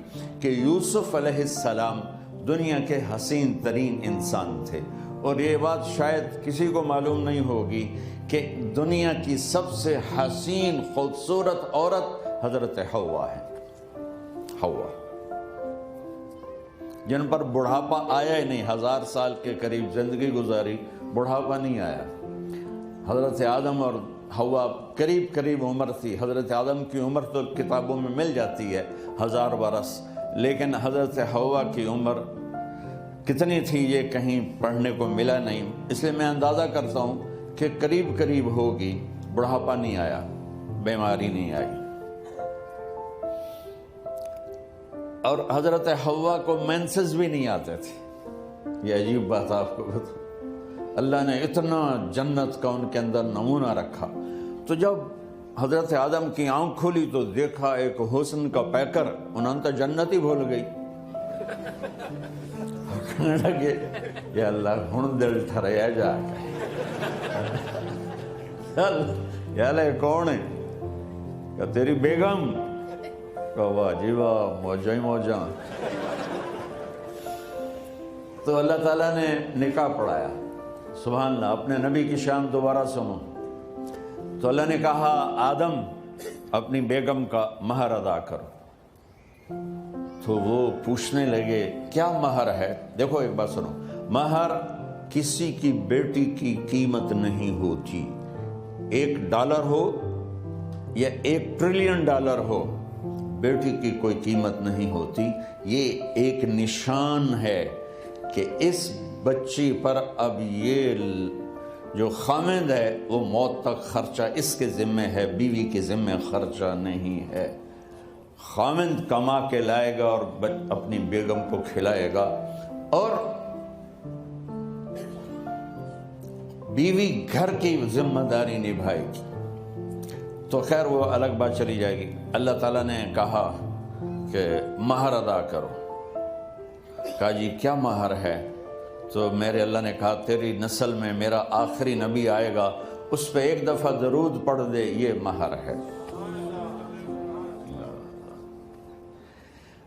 کہ یوسف علیہ السلام دنیا کے حسین ترین انسان تھے، اور یہ بات شاید کسی کو معلوم نہیں ہوگی کہ دنیا کی سب سے حسین خوبصورت عورت حضرت حوا ہے۔ حوا جن پر بڑھاپا آیا ہی نہیں، 1000 سال کے قریب زندگی گزاری، بڑھاپا نہیں آیا۔ حضرت آدم اور حوا قریب قریب عمر تھی۔ حضرت آدم کی عمر تو کتابوں میں مل جاتی ہے 1000 برس، لیکن حضرت حوا کی عمر کتنی تھی یہ کہیں پڑھنے کو ملا نہیں، اس لیے میں اندازہ کرتا ہوں کہ قریب قریب ہوگی۔ بڑھاپا نہیں آیا، بیماری نہیں آئی، اور حضرت حوا کو مینسز بھی نہیں آتے تھے۔ یہ عجیب بات آپ کو بتا، اللہ نے اتنا جنت کا ان کے اندر نمونہ رکھا۔ تو جب حضرت آدم کی آنکھ کھلی تو دیکھا ایک حسن کا پیکر، انہوں تو جنت ہی بھول گئی۔ کہنے لگے یا اللہ ہن دل ٹھریا جا یا اللہ کون ہے؟ کہ تیری بیگم۔ کہ واہ جی واہ، موجاں ہی موجاں۔ تو اللہ تعالیٰ نے نکاح پڑھایا۔ سبحان اللہ، اپنے نبی کی شان دوبارہ سنو۔ تو اللہ نے کہا آدم اپنی بیگم کا مہر ادا کرو۔ تو وہ پوچھنے لگے کیا مہر ہے؟ دیکھو ایک بات سنو، مہر کسی کی بیٹی کی قیمت نہیں ہوتی۔ $1 ہو یا $1 ٹریلین ہو، بیٹی کی کوئی قیمت نہیں ہوتی۔ یہ ایک نشان ہے کہ اس بچی پر اب یہ جو خامند ہے وہ موت تک خرچہ اس کے ذمہ ہے، بیوی کے ذمہ خرچہ نہیں ہے۔ خامند کما کے لائے گا اور اپنی بیگم کو کھلائے گا، اور بیوی گھر کی ذمہ داری نبھائے گی۔ تو خیر وہ الگ بات چلی جائے گی۔ اللہ تعالیٰ نے کہا کہ مہر ادا کرو۔ کہا جی کیا مہر ہے؟ تو میرے اللہ نے کہا تیری نسل میں میرا آخری نبی آئے گا، اس پہ ایک دفعہ درود پڑھ دے، یہ مہر ہے۔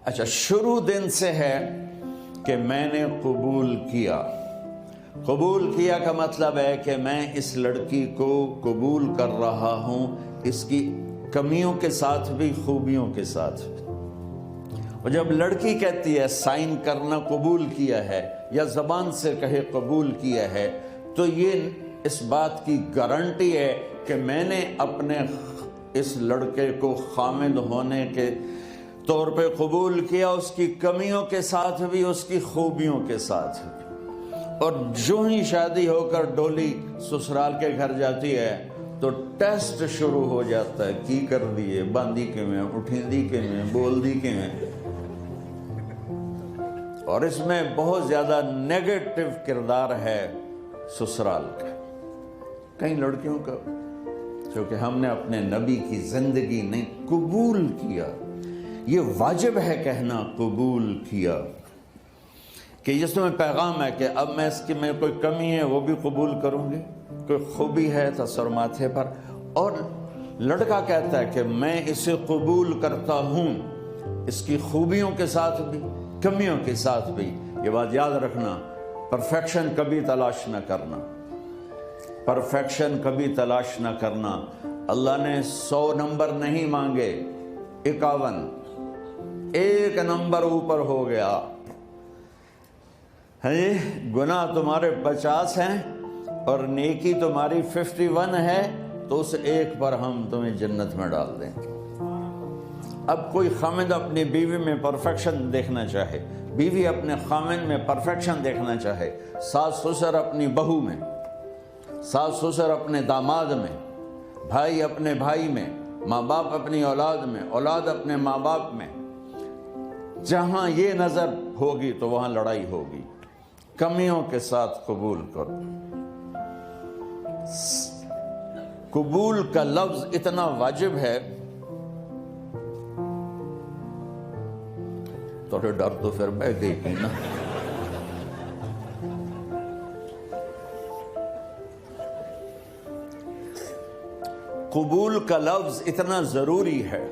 اچھا، شروع دن سے ہے کہ میں نے قبول کیا۔ قبول کیا کا مطلب ہے کہ میں اس لڑکی کو قبول کر رہا ہوں، اس کی کمیوں کے ساتھ بھی خوبیوں کے ساتھ بھی۔ اور جب لڑکی کہتی ہے سائن کرنا قبول کیا ہے، یا زبان سے کہے قبول کیا ہے، تو یہ اس بات کی گارنٹی ہے کہ میں نے اپنے اس لڑکے کو خامد ہونے کے طور پہ قبول کیا، اس کی کمیوں کے ساتھ بھی، اس کی خوبیوں کے ساتھ بھی۔ اور جو ہی شادی ہو کر ڈولی سسرال کے گھر جاتی ہے تو ٹیسٹ شروع ہو جاتا ہے، کی کر دیے، باندھی کے میں، اٹھیندی کے میں، بول دی کے میں۔ اور اس میں بہت زیادہ نیگیٹو کردار ہے سسرال کا، کئی لڑکیوں کا، کیونکہ ہم نے اپنے نبی کی زندگی نہیں قبول کیا۔ یہ واجب ہے کہنا قبول کیا، کہ جس میں پیغام ہے کہ اب میں اس کی میں کوئی کمی ہے وہ بھی قبول کروں گی، کوئی خوبی ہے تو سر ماتھے پر۔ اور لڑکا کہتا ہے کہ میں اسے قبول کرتا ہوں، اس کی خوبیوں کے ساتھ بھی، کمیوں کے ساتھ بھی۔ یہ بات یاد رکھنا، پرفیکشن کبھی تلاش نہ کرنا، پرفیکشن کبھی تلاش نہ کرنا۔ اللہ نے 100 نمبر نہیں مانگے، 51، ایک نمبر اوپر ہو گیا۔ گناہ تمہارے 50 ہیں اور نیکی تمہاری 51 ہے، تو اس ایک پر ہم تمہیں جنت میں ڈال دیں گے۔ اب کوئی خامد اپنی بیوی میں پرفیکشن دیکھنا چاہے، بیوی اپنے خامد میں پرفیکشن دیکھنا چاہے، ساس سسر اپنی بہو میں، ساس سسر اپنے داماد میں، بھائی اپنے بھائی میں، ماں باپ اپنی اولاد میں، اولاد اپنے ماں باپ میں، جہاں یہ نظر ہوگی تو وہاں لڑائی ہوگی۔ کمیوں کے ساتھ قبول کرو۔ قبول کا لفظ اتنا واجب ہے، تو ڈر تو پھر بہ گئی نا۔ قبول کا لفظ اتنا ضروری ہے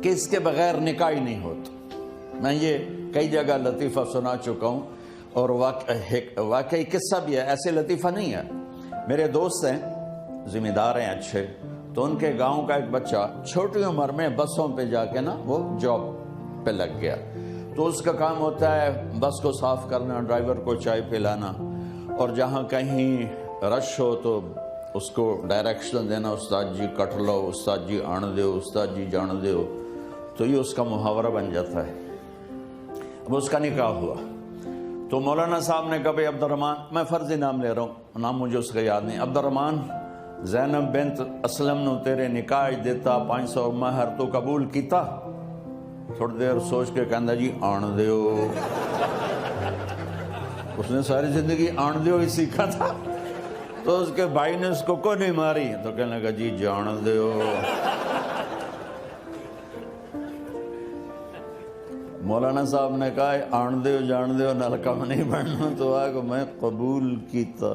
کہ اس کے بغیر نکاح ہی نہیں ہوتا۔ میں یہ کئی جگہ لطیفہ سنا چکا ہوں، اور واقعی قصہ بھی ہے، ایسے لطیفہ نہیں ہے۔ میرے دوست ہیں، ذمہ دار ہیں اچھے، تو ان کے گاؤں کا ایک بچہ چھوٹی عمر میں بسوں پہ جا کے نا وہ جاب پہ لگ گیا۔ تو اس کا کام ہوتا ہے بس کو صاف کرنا، ڈرائیور کو چائے پلانا، اور جہاں کہیں رش ہو تو اس کو ڈائریکشن دینا، استاد جی کٹ لو، استاد جی آن دیو، استاد جی جان دیو۔ تو یہ اس کا محاورہ بن جاتا ہے۔ اب اس کا نکاح ہوا تو مولانا صاحب نے کہا بھائی عبد الرحمن، میں فرضی نام لے رہا ہوں، نام مجھے اس کا یاد نہیں، عبد الرحمن زینب بنت اسلم نو تیرے نکاح دیتا 500 مہر تو قبول کیتا؟ تھوڑی دیر سوچ کے کہندا جی آن دیو۔ اس نے ساری زندگی آن دیو ہی سیکھا تھا، تو اس کے بھائی نے اس کو نہیں ماری، تو کہنے لگا جی جان دیو۔ مولانا صاحب نے کہا آن دیو جان دیو نال کم نہیں بننا، تو آگے میں قبول کیتا۔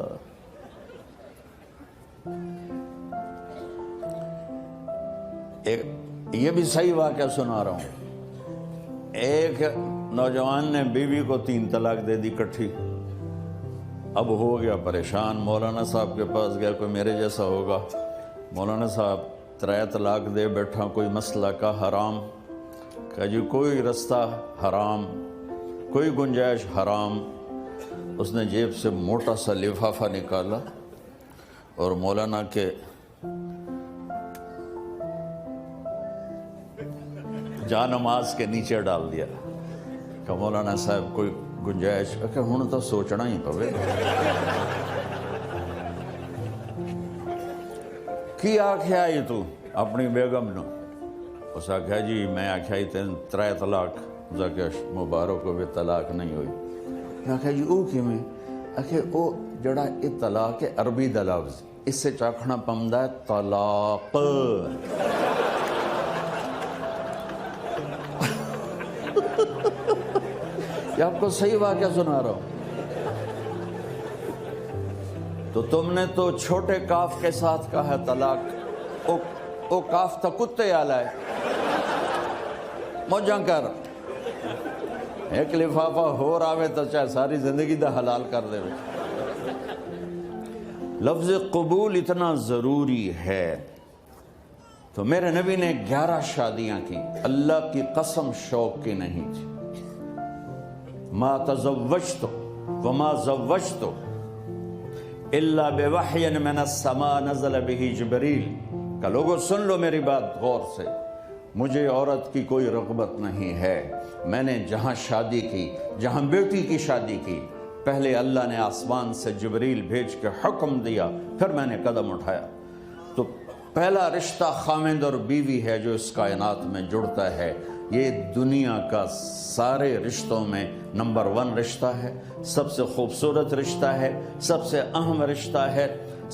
یہ بھی صحیح واقعہ سنا رہا ہوں۔ ایک نوجوان نے بیوی کو 3 طلاق دے دی کٹھی، اب ہو گیا پریشان، مولانا صاحب کے پاس گیا، کوئی میرے جیسا ہوگا۔ مولانا صاحب 3 طلاق دے بیٹھا، کوئی مسئلہ کا حرام، کہ جی کوئی رستہ حرام، کوئی گنجائش حرام۔ اس نے جیب سے موٹا سا لفافہ نکالا اور مولانا کے جا نماز کے نیچے ڈال دیا کہ مولانا صاحب کوئی گنجائش، کہ ہن تو سوچنا ہی پوے کی آکھیا آئی تو اپنی بیگم نو؟ اس آکھیا جی میں آکھیا ہی تین 3 طلاق، کہ مبارک کو بھی طلاق نہیں ہوئی۔ میں آکھیا جی او کی میں؟ آکھیا او جڑا یہ طلاق ہے عربی دا لفظ، اس سے چاکھنا پمدا ہے طلاق۔ یہ آپ کو صحیح واقعہ سنا رہا ہوں۔ تو تم نے تو چھوٹے کاف کے ساتھ کہا ہے طلاق، او کاف تا کتے آلا ہے، موجاں کر ایک لفافہ ہو راوے تو چاہے ساری زندگی دا حلال کر دے۔ لفظ قبول اتنا ضروری ہے۔ تو میرے نبی نے 11 شادیاں کی، اللہ کی قسم شوق کی نہیں تھی۔ ما تزوجت وما زوجت الا بوحی من السماء نزل به جبریل، کہ لوگوں سن لو میری بات غور سے، مجھے عورت کی کوئی رغبت نہیں ہے۔ میں نے جہاں شادی کی، جہاں بیٹی کی شادی کی، پہلے اللہ نے آسمان سے جبریل بھیج کے حکم دیا، پھر میں نے قدم اٹھایا۔ تو پہلا رشتہ خاوند اور بیوی ہے جو اس کائنات میں جڑتا ہے۔ یہ دنیا کا سارے رشتوں میں نمبر 1 رشتہ ہے، سب سے خوبصورت رشتہ ہے، سب سے اہم رشتہ ہے،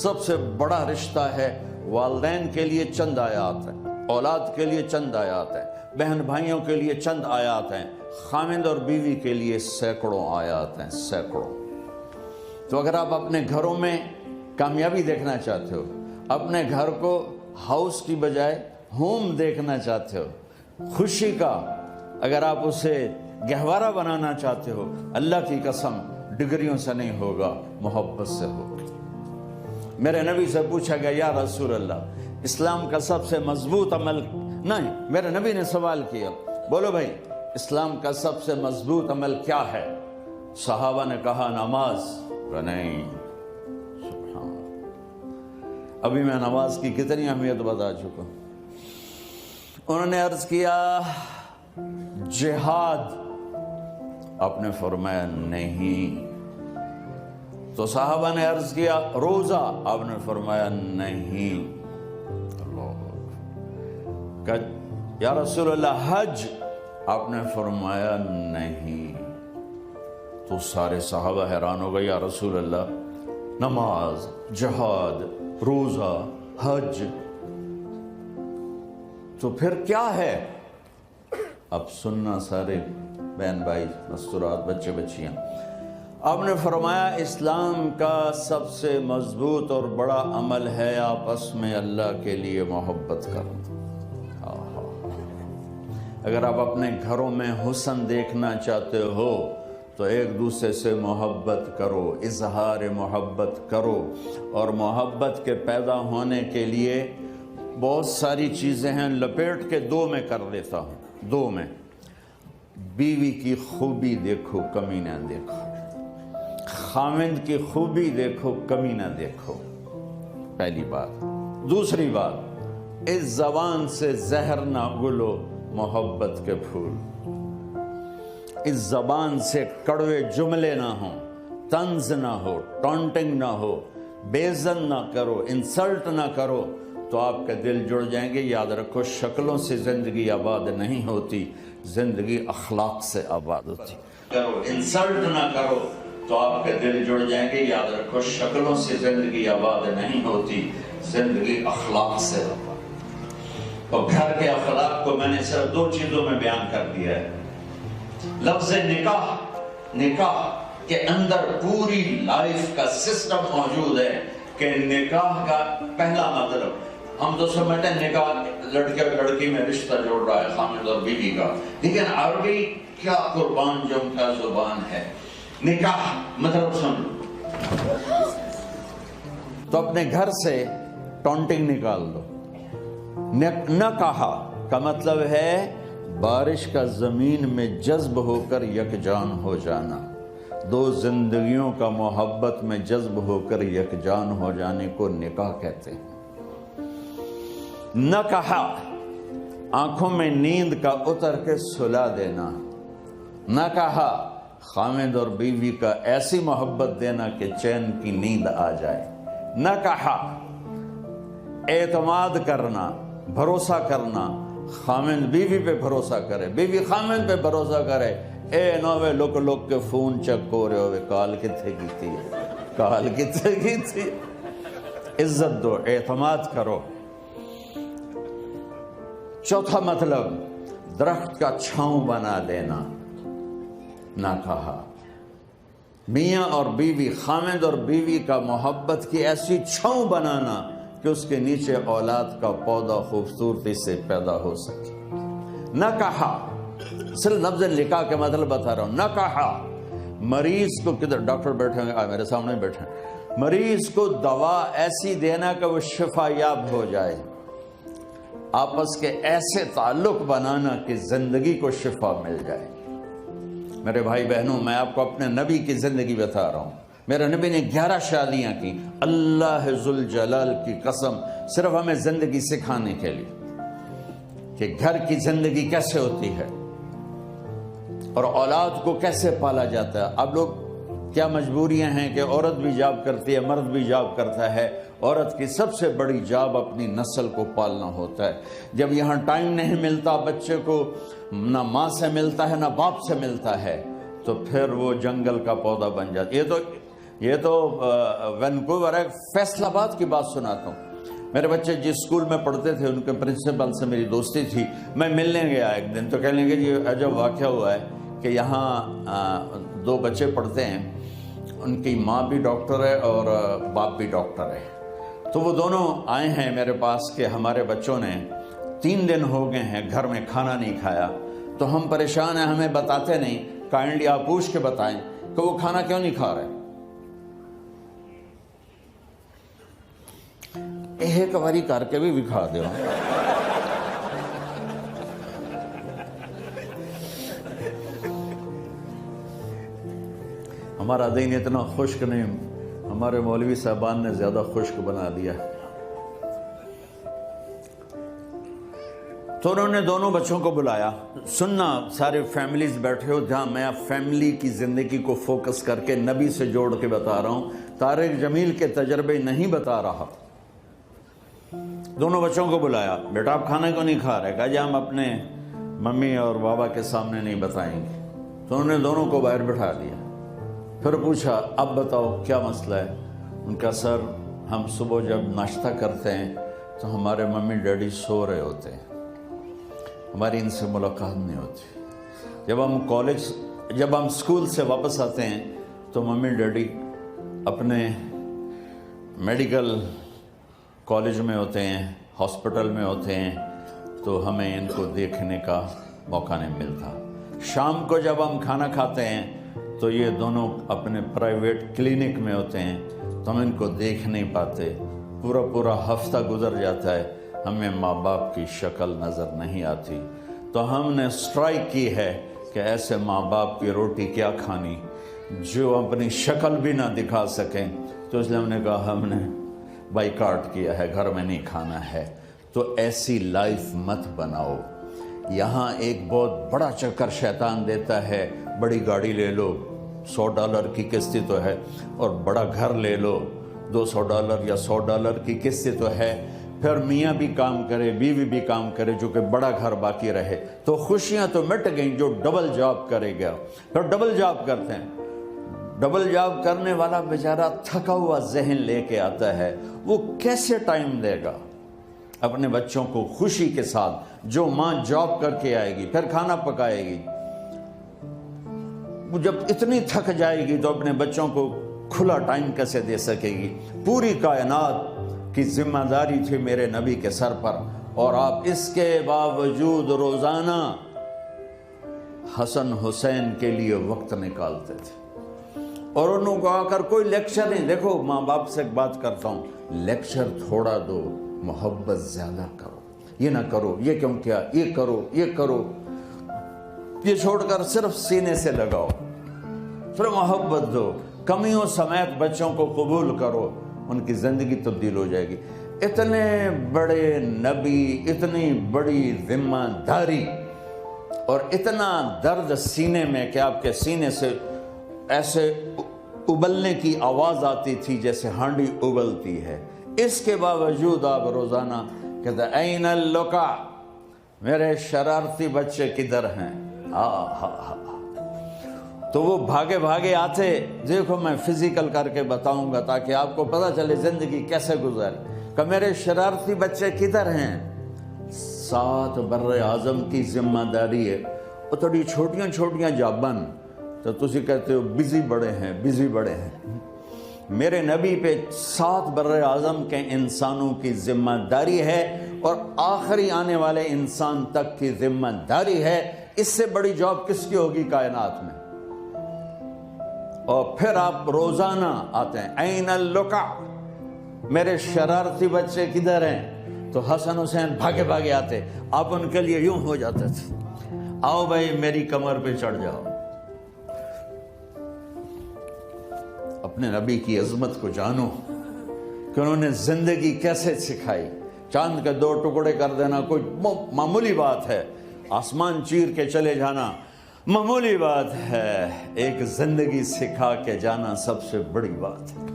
سب سے بڑا رشتہ ہے۔ والدین کے لیے چند آیات ہیں، اولاد کے لیے چند آیات ہیں، بہن بھائیوں کے لیے چند آیات ہیں، خاوند اور بیوی کے لیے سینکڑوں آیات ہیں، سینکڑوں۔ تو اگر آپ اپنے گھروں میں کامیابی دیکھنا چاہتے ہو، اپنے گھر کو ہاؤس کی بجائے ہوم دیکھنا چاہتے ہو، خوشی کا اگر آپ اسے گہوارہ بنانا چاہتے ہو، اللہ کی قسم ڈگریوں سے نہیں ہوگا، محبت سے ہوگا۔ میرے نبی سے پوچھا گیا یا رسول اللہ اسلام کا سب سے مضبوط عمل، نہیں، میرے نبی نے سوال کیا، بولو بھائی اسلام کا سب سے مضبوط عمل کیا ہے؟ صحابہ نے کہا نماز۔ نہیں، سبحان اللہ، ابھی میں نماز کی کتنی اہمیت بتا چکا ہوں۔ انہوں نے عرض کیا جہاد، آپ نے فرمایا نہیں۔ تو صحابہ نے عرض کیا روزہ، آپ نے فرمایا نہیں۔ کہ یا رسول اللہ حج، آپ نے فرمایا نہیں۔ تو سارے صحابہ حیران ہو گئے، یا رسول اللہ نماز، جہاد، روزہ، حج، تو پھر کیا ہے؟ اب سننا سارے بہن بھائی، مستورات، بچے بچیاں، آپ نے فرمایا اسلام کا سب سے مضبوط اور بڑا عمل ہے آپس میں اللہ کے لیے محبت کرنا۔ اگر آپ اپنے گھروں میں حسن دیکھنا چاہتے ہو تو ایک دوسرے سے محبت کرو، اظہار محبت کرو، اور محبت کے پیدا ہونے کے لیے بہت ساری چیزیں ہیں، لپیٹ کے 2 میں کر دیتا ہوں، 2 میں۔ بیوی کی خوبی دیکھو، کمی نہ دیکھو، خاوند کی خوبی دیکھو، کمی نہ دیکھو، پہلی بات۔ دوسری بات، اس زبان سے زہر نہ گلو محبت کے پھول، اس زبان سے کڑوے جملے نہ ہوں، طنز نہ ہو، ٹانٹنگ نہ ہو، بیزن نہ کرو، انسلٹ نہ کرو، تو آپ کے دل جڑ جائیں گے۔ یاد رکھو شکلوں سے زندگی آباد نہیں ہوتی، زندگی اخلاق سے آباد ہوتی۔ انسلٹ نہ کرو تو آپ کے دل جڑ جائیں گے۔ یاد رکھو شکلوں سے زندگی آباد نہیں ہوتی، زندگی اخلاق سے آباد۔ اور گھر کے اخلاق کو میں نے صرف 2 چیزوں میں بیان کر دیا ہے۔ لفظ نکاح، نکاح کے اندر پوری لائف کا سسٹم موجود ہے کہ نکاح کا پہلا مطلب، ہم تو سمجھتے ہیں نکاح لڑکے اور لڑکی میں رشتہ جوڑ رہا ہے خامد اور بیوی کا، لیکن عربی کیا قربان جم کا زبان ہے۔ نکاح مطلب سن لو، تو اپنے گھر سے ٹونٹنگ نکال دو، نکحا کا مطلب ہے بارش کا زمین میں جذب ہو کر یکجان ہو جانا، دو زندگیوں کا محبت میں جذب ہو کر یکجان ہو جانے کو نکاح کہتے ہیں۔ نکحا آنکھوں میں نیند کا اتر کے سلا دینا، نکحا خامد اور بیوی کا ایسی محبت دینا کہ چین کی نیند آ جائے، نکحا اعتماد کرنا، بھروسہ کرنا، خامد بیوی پہ بھروسہ کرے، بیوی خامد پہ بھروسہ کرے، اے نوے لوک لوک کے فون چیک ہو رہے ہوئے کال کتنے کی تھی، کال کتنے کی تھی، عزت دو، اعتماد کرو۔ چوتھا مطلب درخت کا چھاؤں بنا دینا، نہ کہا میاں اور بیوی، خامد اور بیوی کا محبت کی ایسی چھاؤں بنانا کہ اس کے نیچے اولاد کا پودا خوبصورتی سے پیدا ہو سکے۔ نہ کہا صرف لفظ نکاح کے مطلب بتا رہا ہوں، نہ کہا مریض کو، کدھر ڈاکٹر بیٹھے ہیں میرے سامنے بیٹھے ہیں، مریض کو دوا ایسی دینا کہ وہ شفا یاب ہو جائے، آپس کے ایسے تعلق بنانا کہ زندگی کو شفا مل جائے۔ میرے بھائی بہنوں، میں آپ کو اپنے نبی کی زندگی بتا رہا ہوں۔ میرے نبی نے 11 شادیاں کی، اللہ ذوالجلال کی قسم، صرف ہمیں زندگی سکھانے کے لیے کہ گھر کی زندگی کیسے ہوتی ہے اور اولاد کو کیسے پالا جاتا ہے۔ اب لوگ کیا مجبوریاں ہیں کہ عورت بھی جاب کرتی ہے، مرد بھی جاب کرتا ہے۔ عورت کی سب سے بڑی جاب اپنی نسل کو پالنا ہوتا ہے۔ جب یہاں ٹائم نہیں ملتا بچے کو، نہ ماں سے ملتا ہے نہ باپ سے ملتا ہے، تو پھر وہ جنگل کا پودا بن جاتا ہے۔ یہ تو وینکوور ہے، فیصل آباد کی بات سناتا ہوں۔ میرے بچے جس اسکول میں پڑھتے تھے ان کے پرنسپل سے میری دوستی تھی، میں ملنے گیا ایک دن، تو کہنے لگے یہ عجب واقعہ ہوا ہے کہ یہاں 2 بچے پڑھتے ہیں، ان کی ماں بھی ڈاکٹر ہے اور باپ بھی ڈاکٹر ہے، تو وہ دونوں آئے ہیں میرے پاس کہ ہمارے بچوں نے 3 دن ہو گئے ہیں گھر میں کھانا نہیں کھایا، تو ہم پریشان ہیں، ہمیں بتاتے نہیں، کائنڈلی آپ پوچھ کے بتائیں کہ وہ کھانا کیوں نہیں کھا رہے۔ ایک باری کر کے بھی کھا دو۔ ہمارا دین اتنا خشک نہیں، ہمارے مولوی صاحبان نے زیادہ خشک بنا دیا۔ تو انہوں نے دونوں بچوں کو بلایا، سننا سارے فیملیز بیٹھے ہو جہاں میں فیملی کی زندگی کو فوکس کر کے نبی سے جوڑ کے بتا رہا ہوں، طارق جمیل کے تجربے نہیں بتا رہا۔ دونوں بچوں کو بلایا، بیٹا آپ کھانا کیوں نہیں کھا رہے؟ کہا جی ہم اپنے ممی اور بابا کے سامنے نہیں بتائیں گے۔ تو انہوں نے دونوں کو باہر بٹھا دیا، پھر پوچھا اب بتاؤ کیا مسئلہ ہے؟ ان کا سر ہم صبح جب ناشتہ کرتے ہیں تو ہمارے ممی ڈیڈی سو رہے ہوتے ہیں، ہماری ان سے ملاقات نہیں ہوتی۔ جب ہم اسکول سے واپس آتے ہیں تو ممی ڈیڈی اپنے میڈیکل کالج میں ہوتے ہیں، ہاسپٹل میں ہوتے ہیں، تو ہمیں ان کو دیکھنے کا موقع نہیں ملتا۔ شام کو جب ہم کھانا کھاتے ہیں تو یہ دونوں اپنے پرائیویٹ کلینک میں ہوتے ہیں، تو ہم ان کو دیکھ نہیں پاتے۔ پورا ہفتہ گزر جاتا ہے، ہمیں ماں باپ کی شکل نظر نہیں آتی۔ تو ہم نے اسٹرائک کی ہے کہ ایسے ماں باپ کی روٹی کیا کھانی جو اپنی شکل بھی نہ دکھا سکیں، تو اس لیے ہم نے کہا ہم نے بائیکاٹ کیا ہے، گھر میں نہیں کھانا ہے۔ تو ایسی لائف مت بناؤ۔ یہاں ایک بہت بڑا چکر شیطان دیتا ہے، بڑی گاڑی لے لو، $100 کی قسط تو ہے، اور بڑا گھر لے لو، $200 یا $100 کی قسط تو ہے، پھر میاں بھی کام کرے، بیوی بھی کام کرے، جو کہ بڑا گھر باقی رہے، تو خوشیاں تو مٹ گئیں۔ جو ڈبل جاب کرے گا، پھر ڈبل جاب کرتے ہیں، ڈبل جاب کرنے والا بیچارہ تھکا ہوا ذہن لے کے آتا ہے، وہ کیسے ٹائم دے گا اپنے بچوں کو خوشی کے ساتھ؟ جو ماں جاب کر کے آئے گی پھر کھانا پکائے گی، وہ جب اتنی تھک جائے گی تو اپنے بچوں کو کھلا ٹائم کیسے دے سکے گی؟ پوری کائنات کی ذمہ داری تھی میرے نبی کے سر پر، اور آپ اس کے باوجود روزانہ حسن حسین کے لیے وقت نکالتے تھے۔ اور انہوں کو آ کر کوئی لیکچر نہیں، دیکھو ماں باپ سے ایک بات کرتا ہوں، لیکچر تھوڑا دو، محبت زیادہ کرو۔ یہ نہ کرو، یہ کیوں کیا، یہ کرو، یہ کرو، یہ چھوڑ کر صرف سینے سے لگاؤ، صرف محبت دو، کمیوں سمیت بچوں کو قبول کرو، ان کی زندگی تبدیل ہو جائے گی۔ اتنے بڑے نبی، اتنی بڑی ذمہ داری اور اتنا درد سینے میں کہ آپ کے سینے سے ایسے ابلنے کی آواز آتی تھی جیسے ہانڈی ابلتی ہے، اس کے باوجود آپ روزانہ کہتے این اللقا، میرے شرارتی بچے کدھر ہیں؟ تو وہ بھاگے بھاگے آتے، دیکھو میں فزیکل کر کے بتاؤں گا تاکہ آپ کو پتہ چلے زندگی کیسے گزر، کہ میرے شرارتی بچے کدھر ہیں؟ 7 بر اعظم کی ذمہ داری ہے، وہ تھوڑی چھوٹیاں چھوٹیاں جابن تو تسی کہتے ہو بزی بڑے ہیں، بزی بڑے ہیں۔ میرے نبی پہ 7 بر اعظم کے انسانوں کی ذمہ داری ہے اور آخری آنے والے انسان تک کی ذمہ داری ہے۔ اس سے بڑی جاب کس کی ہوگی کائنات میں؟ اور پھر آپ روزانہ آتے ہیں این اللقا، میرے شرارتی بچے کدھر ہیں؟ تو حسن حسین بھاگے بھاگے آتے، آپ ان کے لیے یوں ہو جاتے تھے، آؤ بھائی میری کمر پہ چڑھ جاؤ۔ اپنے نبی کی عظمت کو جانو کہ انہوں نے زندگی کیسے سکھائی۔ چاند کے 2 ٹکڑے کر دینا کوئی معمولی بات ہے، آسمان چیر کے چلے جانا معمولی بات ہے، ایک زندگی سکھا کے جانا سب سے بڑی بات ہے۔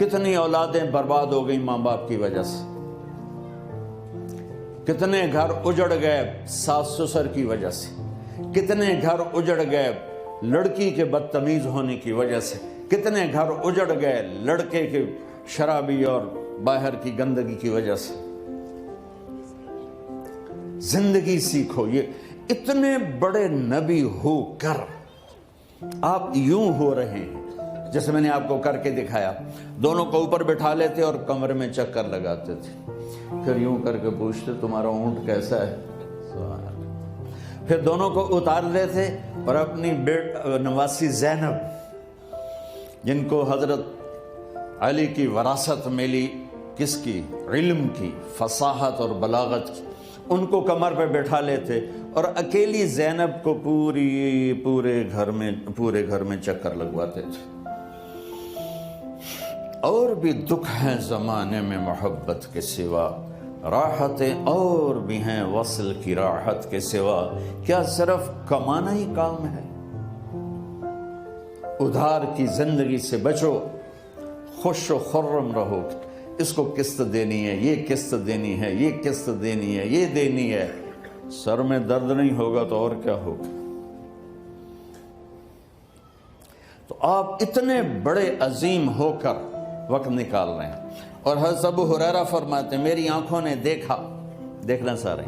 کتنی اولادیں برباد ہو گئی ماں باپ کی وجہ سے، کتنے گھر اجڑ گئے ساس سسر کی وجہ سے، کتنے گھر اجڑ گئے لڑکی کے بدتمیز ہونے کی وجہ سے، کتنے گھر اجڑ گئے لڑکے کے شرابی اور باہر کی گندگی کی وجہ سے۔ زندگی سیکھو۔ یہ اتنے بڑے نبی ہو کر آپ یوں ہو رہے ہیں جیسے میں نے آپ کو کر کے دکھایا، دونوں کو اوپر بٹھا لیتے اور کمرے میں چکر لگاتے تھے، پھر یوں کر کے پوچھتے تمہارا اونٹ کیسا ہے، پھر دونوں کو اتار لیتے اور اپنی نواسی زینب جن کو حضرت علی کی وراثت ملی، کس کی؟ علم کی، فصاحت اور بلاغت کی، ان کو کمر پہ بٹھا لیتے اور اکیلی زینب کو پورے گھر میں چکر لگواتے تھے۔ اور بھی دکھ ہیں زمانے میں محبت کے سوا، راحتیں اور بھی ہیں وصل کی راحت کے سوا، کیا صرف کمانا ہی کام ہے؟ ادھار کی زندگی سے بچو، خوش و خرم رہو، اس کو قسط دینی ہے، یہ قسط دینی ہے، یہ قسط دینی ہے، یہ دینی ہے، سر میں درد نہیں ہوگا تو اور کیا ہوگا؟ تو آپ اتنے بڑے عظیم ہو کر وقت نکال رہے ہیں۔ اور حضرت ابو ہریرہ فرماتے ہیں میری آنکھوں نے دیکھنا سارے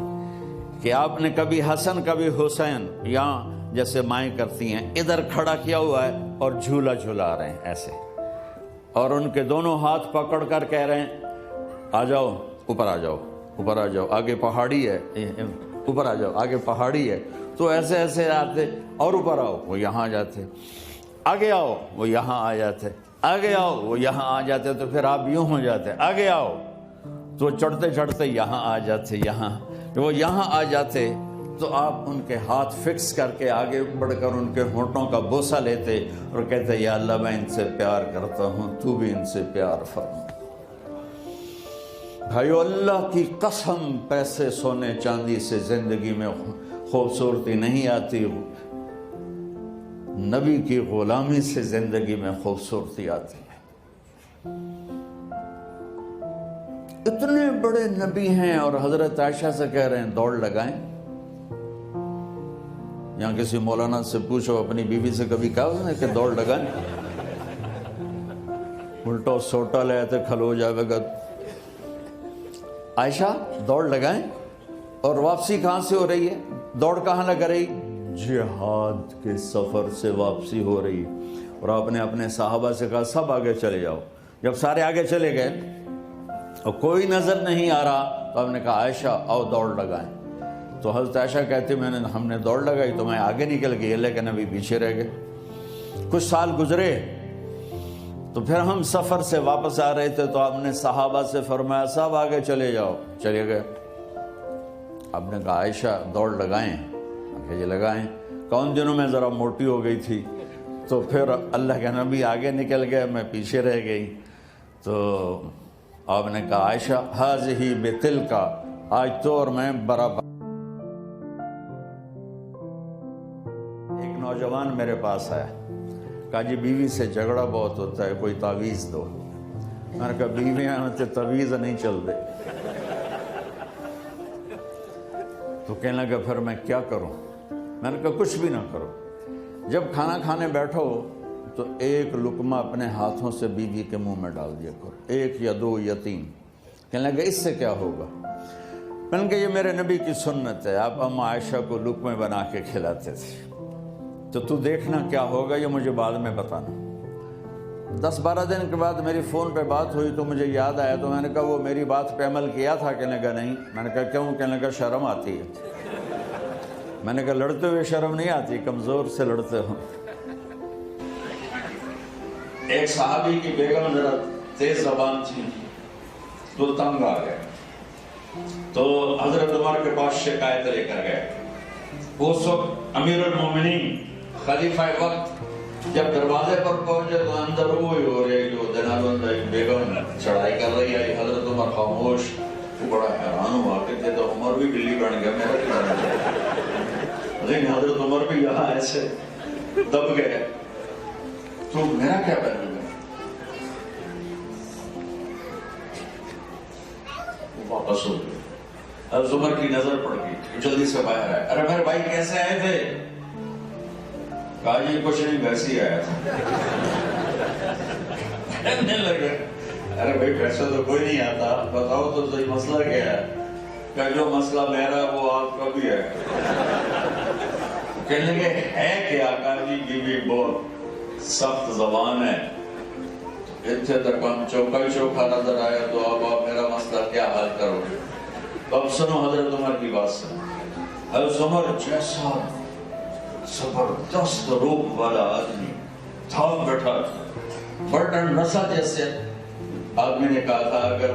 کہ آپ نے کبھی حسن کبھی حسین یہاں جیسے مائیں کرتی ہیں ادھر کھڑا کیا ہوا ہے اور جھولا جھولا رہے ہیں ایسے، اور ان کے دونوں ہاتھ پکڑ کر کہہ رہے ہیں آ جاؤ اوپر، آ جاؤ اوپر، آ جاؤ، آگے پہاڑی ہے، اوپر آ جاؤ، آگے پہاڑی ہے۔ تو ایسے ایسے آتے، اور اوپر آؤ، وہ یہاں آ جاتے، آگے آؤ، وہ یہاں آ جاتے، آگے آؤ، وہ یہاں آ جاتے، تو پھر آپ یوں ہو جاتے، آگے آؤ، تو چڑھتے چڑھتے یہاں آ جاتے، وہ یہاں آ جاتے، تو آپ ان کے ہاتھ فکس کر کے آگے بڑھ کر ان کے ہونٹوں کا بوسہ لیتے اور کہتے یا اللہ میں ان سے پیار کرتا ہوں، تو بھی ان سے پیار فرما۔ بھائیو اللہ کی قسم، پیسے سونے چاندی سے زندگی میں خوبصورتی نہیں آتی، نبی کی غلامی سے زندگی میں خوبصورتی آتی ہے۔ اتنے بڑے نبی ہیں اور حضرت عائشہ سے کہہ رہے ہیں دوڑ لگائیں۔ یہاں کسی مولانا سے پوچھو اپنی بیوی سے کبھی کہا اس نے کہ دوڑ لگائیں؟ الٹا سوٹا لے آتے کھلو جائے گا۔ عائشہ دوڑ لگائیں، اور واپسی کہاں سے ہو رہی ہے؟ دوڑ کہاں لگ رہی؟ جہاد کے سفر سے واپسی ہو رہی ہے۔ اور آپ نے اپنے صحابہ سے کہا سب آگے چلے جاؤ۔ جب سارے آگے چلے گئے اور کوئی نظر نہیں آ رہا تو آپ نے کہا عائشہ آؤ دوڑ لگائیں۔ تو حضرت عائشہ کہتی ہم نے دوڑ لگائی تو میں آگے نکل گئی لیکن ابھی پیچھے رہ گئے۔ کچھ سال گزرے تو پھر ہم سفر سے واپس آ رہے تھے تو آپ نے صحابہ سے فرمایا سب آگے چلے جاؤ، چلے گئے۔ آپ نے کہا عائشہ دوڑ لگائیں؟ کہ یہ لگائیں۔ کون دنوں میں ذرا موٹی ہو گئی تھی، تو پھر اللہ کے نبی آگے نکل گئے، میں پیچھے رہ گئی۔ تو آپ نے کہا عائشہ ہاذہ بتلک، آج تو اور میں برابر۔ ایک نوجوان میرے پاس آیا، کہا جی بیوی سے جھگڑا بہت ہوتا ہے، کوئی تعویذ دو۔ میں نے کہا بیویاں تے تعویذ نہیں چل دے۔ تو کہنے لگا پھر میں کیا کروں؟ میں نے کہا کچھ بھی نہ کرو، جب کھانا کھانے بیٹھو تو ایک لقمہ اپنے ہاتھوں سے بیوی کے منہ میں ڈال دیا کرو، 1 یا 2 یا 3۔ کہنے لگا اس سے کیا ہوگا؟ میں نے کہا یہ میرے نبی کی سنت ہے، آپ اما عائشہ کو لقمے بنا کے کھلاتے تھے، تو دیکھنا کیا ہوگا، یہ مجھے بعد میں بتانا۔ 10-12 دن کے بعد میری فون پہ بات ہوئی تو مجھے یاد آیا، تو میں نے کہا وہ میری بات پہ عمل کیا تھا؟ کہنے لگا نہیں۔ میں نے کہا کیوں؟ کہنے لگا شرم آتی ہے۔ میں نے کہا لڑتے ہوئے شرم نہیں آتی، کمزور سے لڑتے ہو۔ ایک صحابی کی بیگم ذرا تیز زبان تھی، تو تنگ آ گئے، تو حضرت عمر کے پاس شکایت لے کر گئے۔ اس وقت امیر المومنین خلیفہ وقت جب دروازے پر پہنچے تو اندر وہی ہو رہے جو دنالند ایک بیگم چڑھائی کر رہی ہے۔ حضرت عمر خاموش، تو بڑا حیران ہوا کہ تو عمر بھی بلی بن گیا، میرا کیا بن گیا؟ لیکن حضرت عمر بھی یہاں ایسے دب گئے، تو میرا کیا بن گیا؟ وہ واپس ہو گئے۔ حضرت عمر کی نظر پڑ گئی، جلدی سے باہر آئے۔ ارے میرے بھائی کیسے آئے تھے؟ کہا جی کچھ نہیں، ویسے ہی آیا تھا۔ کہنے لگے ارے بھائی ویسے تو کوئی نہیں آتا، بتاؤ تو صحیح مسئلہ کیا ہے؟ کہ جو مسئلہ میرا وہ آپ کا بھی ہے۔ کہنے لگے ہے کیا؟ کہا جی بیوی بہت سخت زبان ہے، اتنے تک ہم چوکا ہی چوکھا نظر آیا، تو اب آپ میرا مسئلہ کیا حل کرو گے؟ اب سنو حضرت عمر کی بات سنو۔ حضرت عمر جیسا زبردست روح والا آدمی تھا بیٹھا، برٹن رسا جیسے آدمی نے کہا تھا اگر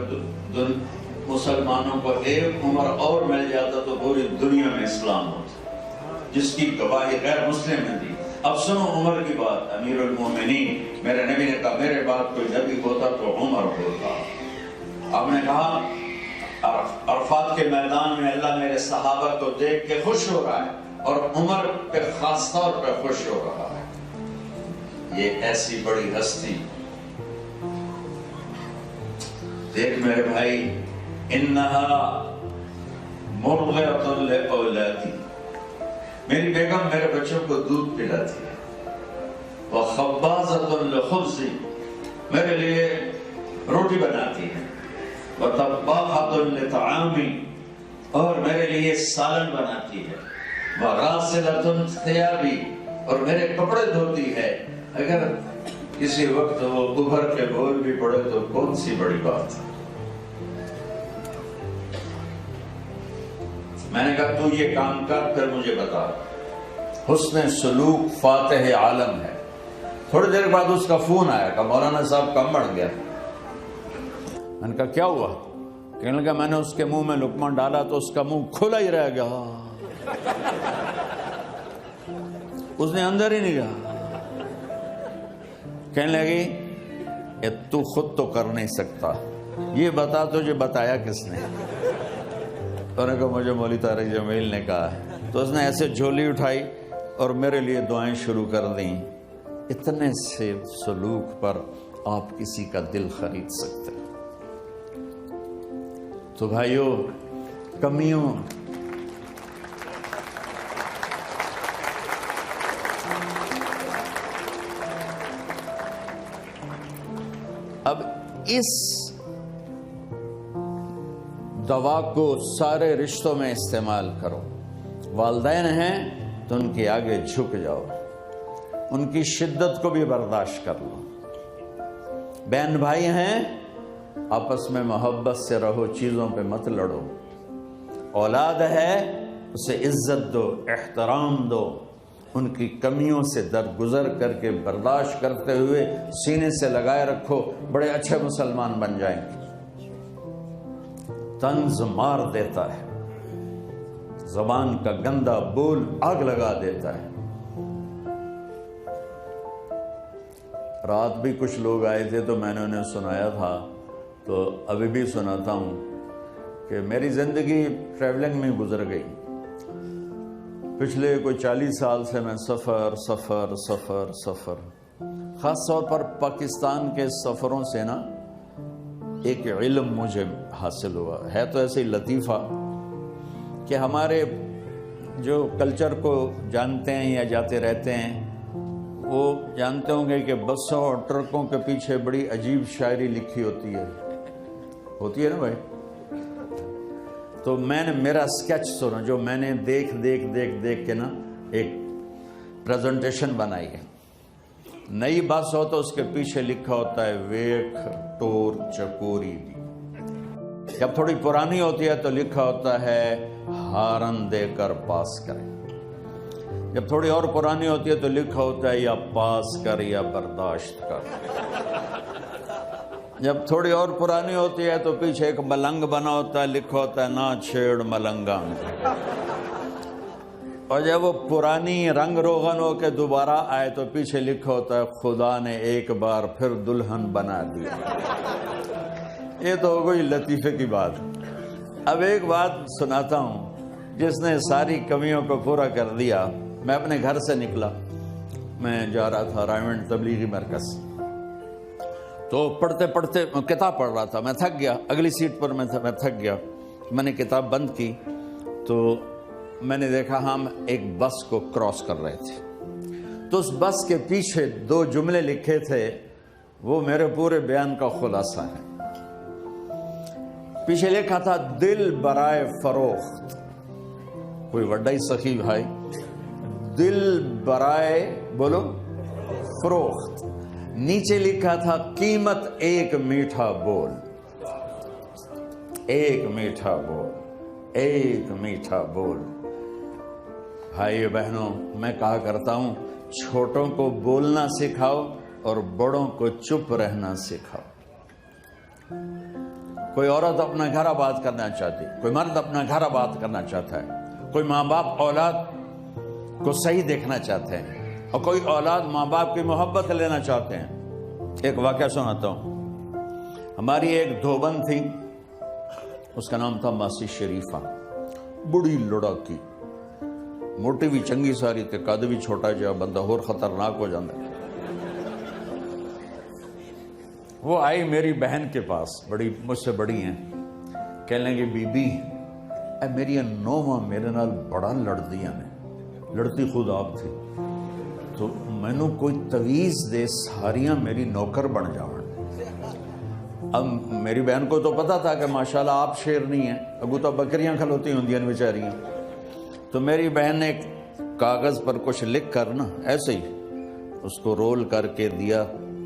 مسلمانوں کو ایک عمر اور مل جاتا تو پوری دنیا میں اسلام ہوتا، جس کی گواہی غیر مسلم نے دی۔ اب سنو عمر کی بات۔ امیر المومنین، میرے نبی نے کہا میرے بعد کوئی نبی ہوتا تو عمر ہوتا۔ آپ نے کہا عرفات کے میدان میں اللہ میرے صحابہ کو دیکھ کے خوش ہو رہا ہے، اور عمر پہ خاص طور پہ خوش ہو رہا ہے۔ یہ ایسی بڑی ہستی، دیکھ میرے بھائی، انہا مرغۃ لأولادی، میری بیگم میرے بچوں کو دودھ پلاتی ہے، وخبازۃ لخبزی، میرے لیے روٹی بناتی ہے، وطباخۃ لطعامی، اور میرے لیے سالن بناتی ہے، وغاسلۃ ثیابی، اور میرے کپڑے دھوتی ہے۔ اگر کسی وقت وہ ابھر کے بول بھی پڑے تو کون سی بڑی بات ہے؟ میں نے کہا تو یہ کام کر، پھر مجھے بتا۔ حسن سلوک فاتح عالم ہے۔ تھوڑی دیر بعد اس کا فون آیا کہ مولانا صاحب کم بڑھ گیا۔ میں نے کہا کیا ہوا؟ کہنے لگا میں نے اس کے منہ میں لقمہ ڈالا تو اس کا منہ کھلا ہی رہ گیا، اس نے اندر ہی نہیں گیا۔ کہنے لگی تو خود تو کر نہیں سکتا، یہ بتا تجھے بتایا کس نے؟ انہوں نے کہا مجھے مولوی طارق جمیل نے کہا۔ تو اس نے ایسے جھولی اٹھائی اور میرے لیے دعائیں شروع کر دیں۔ اتنے سے سلوک پر آپ کسی کا دل خرید سکتے۔ تو بھائیوں، کمیوں اب اس دوا کو سارے رشتوں میں استعمال کرو۔ والدین ہیں تو ان کے آگے جھک جاؤ، ان کی شدت کو بھی برداشت کر لو۔ بہن بھائی ہیں، آپس میں محبت سے رہو، چیزوں پہ مت لڑو۔ اولاد ہے، اسے عزت دو، احترام دو، ان کی کمیوں سے درگزر کر کے برداشت کرتے ہوئے سینے سے لگائے رکھو، بڑے اچھے مسلمان بن جائیں گے۔ طنز مار دیتا ہے، زبان کا گندا بول آگ لگا دیتا ہے۔ رات بھی کچھ لوگ آئے تھے تو میں نے انہیں سنایا تھا، تو ابھی بھی سناتا ہوں کہ میری زندگی ٹریولنگ میں گزر گئی۔ پچھلے کوئی 40 سال سے میں سفر سفر سفر سفر، خاص طور پر پاکستان کے سفروں سے نا ایک علم مجھے حاصل ہوا ہے۔ تو ایسے ہی لطیفہ کہ ہمارے جو کلچر کو جانتے ہیں یا جاتے رہتے ہیں وہ جانتے ہوں گے کہ بسوں اور ٹرکوں کے پیچھے بڑی عجیب شاعری لکھی ہوتی ہے نا بھائی۔ تو میں نے میرا سکیچ سنا جو میں نے دیکھ کے نا ایک پریزنٹیشن بنائی ہے۔ نئی بس ہو تو اس کے پیچھے لکھا ہوتا ہے ویکھ ٹور چکوری دی۔ جب تھوڑی پرانی ہوتی ہے تو لکھا ہوتا ہے ہارن دے کر پاس کریں۔ جب تھوڑی اور پرانی ہوتی ہے تو لکھا ہوتا ہے یا پاس کر یا برداشت کر۔ جب تھوڑی اور پرانی ہوتی ہے تو پیچھے ایک ملنگ بنا ہوتا ہے، لکھا ہوتا ہے نہ چھیڑ ملنگاں۔ اور جب وہ پرانی رنگ روغن ہو کے دوبارہ آئے تو پیچھے لکھا ہوتا ہے خدا نے ایک بار پھر دلہن بنا دیا۔ یہ تو ہو گئی لطیفے کی بات۔ اب ایک بات سناتا ہوں جس نے ساری کمیوں کو پورا کر دیا۔ میں اپنے گھر سے نکلا، میں جا رہا تھا رائمنڈ تبلیغی مرکز، تو پڑھتے پڑھتے کتاب پڑھ رہا تھا، میں تھک گیا، اگلی سیٹ پر میں تھک گیا، میں نے کتاب بند کی تو میں نے دیکھا ہم ایک بس کو کراس کر رہے تھے، تو اس بس کے پیچھے 2 جملے لکھے تھے، وہ میرے پورے بیان کا خلاصہ ہے۔ پیچھے لکھا تھا دل برائے فروخت، کوئی وڈا ہی سخی بھائی، دل برائے بولو فروخت۔ نیچے لکھا تھا قیمت ایک میٹھا بول، ایک میٹھا بول، ایک میٹھا بول۔ بھائی بہنوں، میں کہا کرتا ہوں چھوٹوں کو بولنا سکھاؤ اور بڑوں کو چپ رہنا سکھاؤ۔ کوئی عورت اپنا گھر آباد کرنا چاہتی، کوئی مرد اپنا گھر آباد کرنا چاہتا ہے، کوئی ماں باپ اولاد کو صحیح دیکھنا چاہتے ہیں، اور کوئی اولاد ماں باپ کی محبت لینا چاہتے ہیں۔ ایک واقعہ سناتا ہوں۔ ہماری ایک دھوبن تھی، اس کا نام تھا ماسی شریفہ، بڑی لڑاکی، موٹی بھی چنگی ساری تے قد بھی چھوٹا جا، بندہ اور خطرناک ہو جاتا۔ وہ آئی میری بہن کے پاس، بڑی مجھ سے بڑی ہیں، کہنے لگی بی بی اے میری نوواں میرے نال بڑا لڑدیاں نے، لڑتی خود آپ تھی، تو مینو کوئی تویز دے ساریاں میری نوکر بن جاؤں۔ اب میری بہن کو تو پتا تھا کہ ماشاءاللہ آپ شیرنی ہیں، اگو تو بکریاں کھلوتی ہوں دیاں بیچاریاں، تو میری بہن نے ایک کاغذ پر کچھ لکھ کر نا ایسے ہی اس کو رول کر کے دیا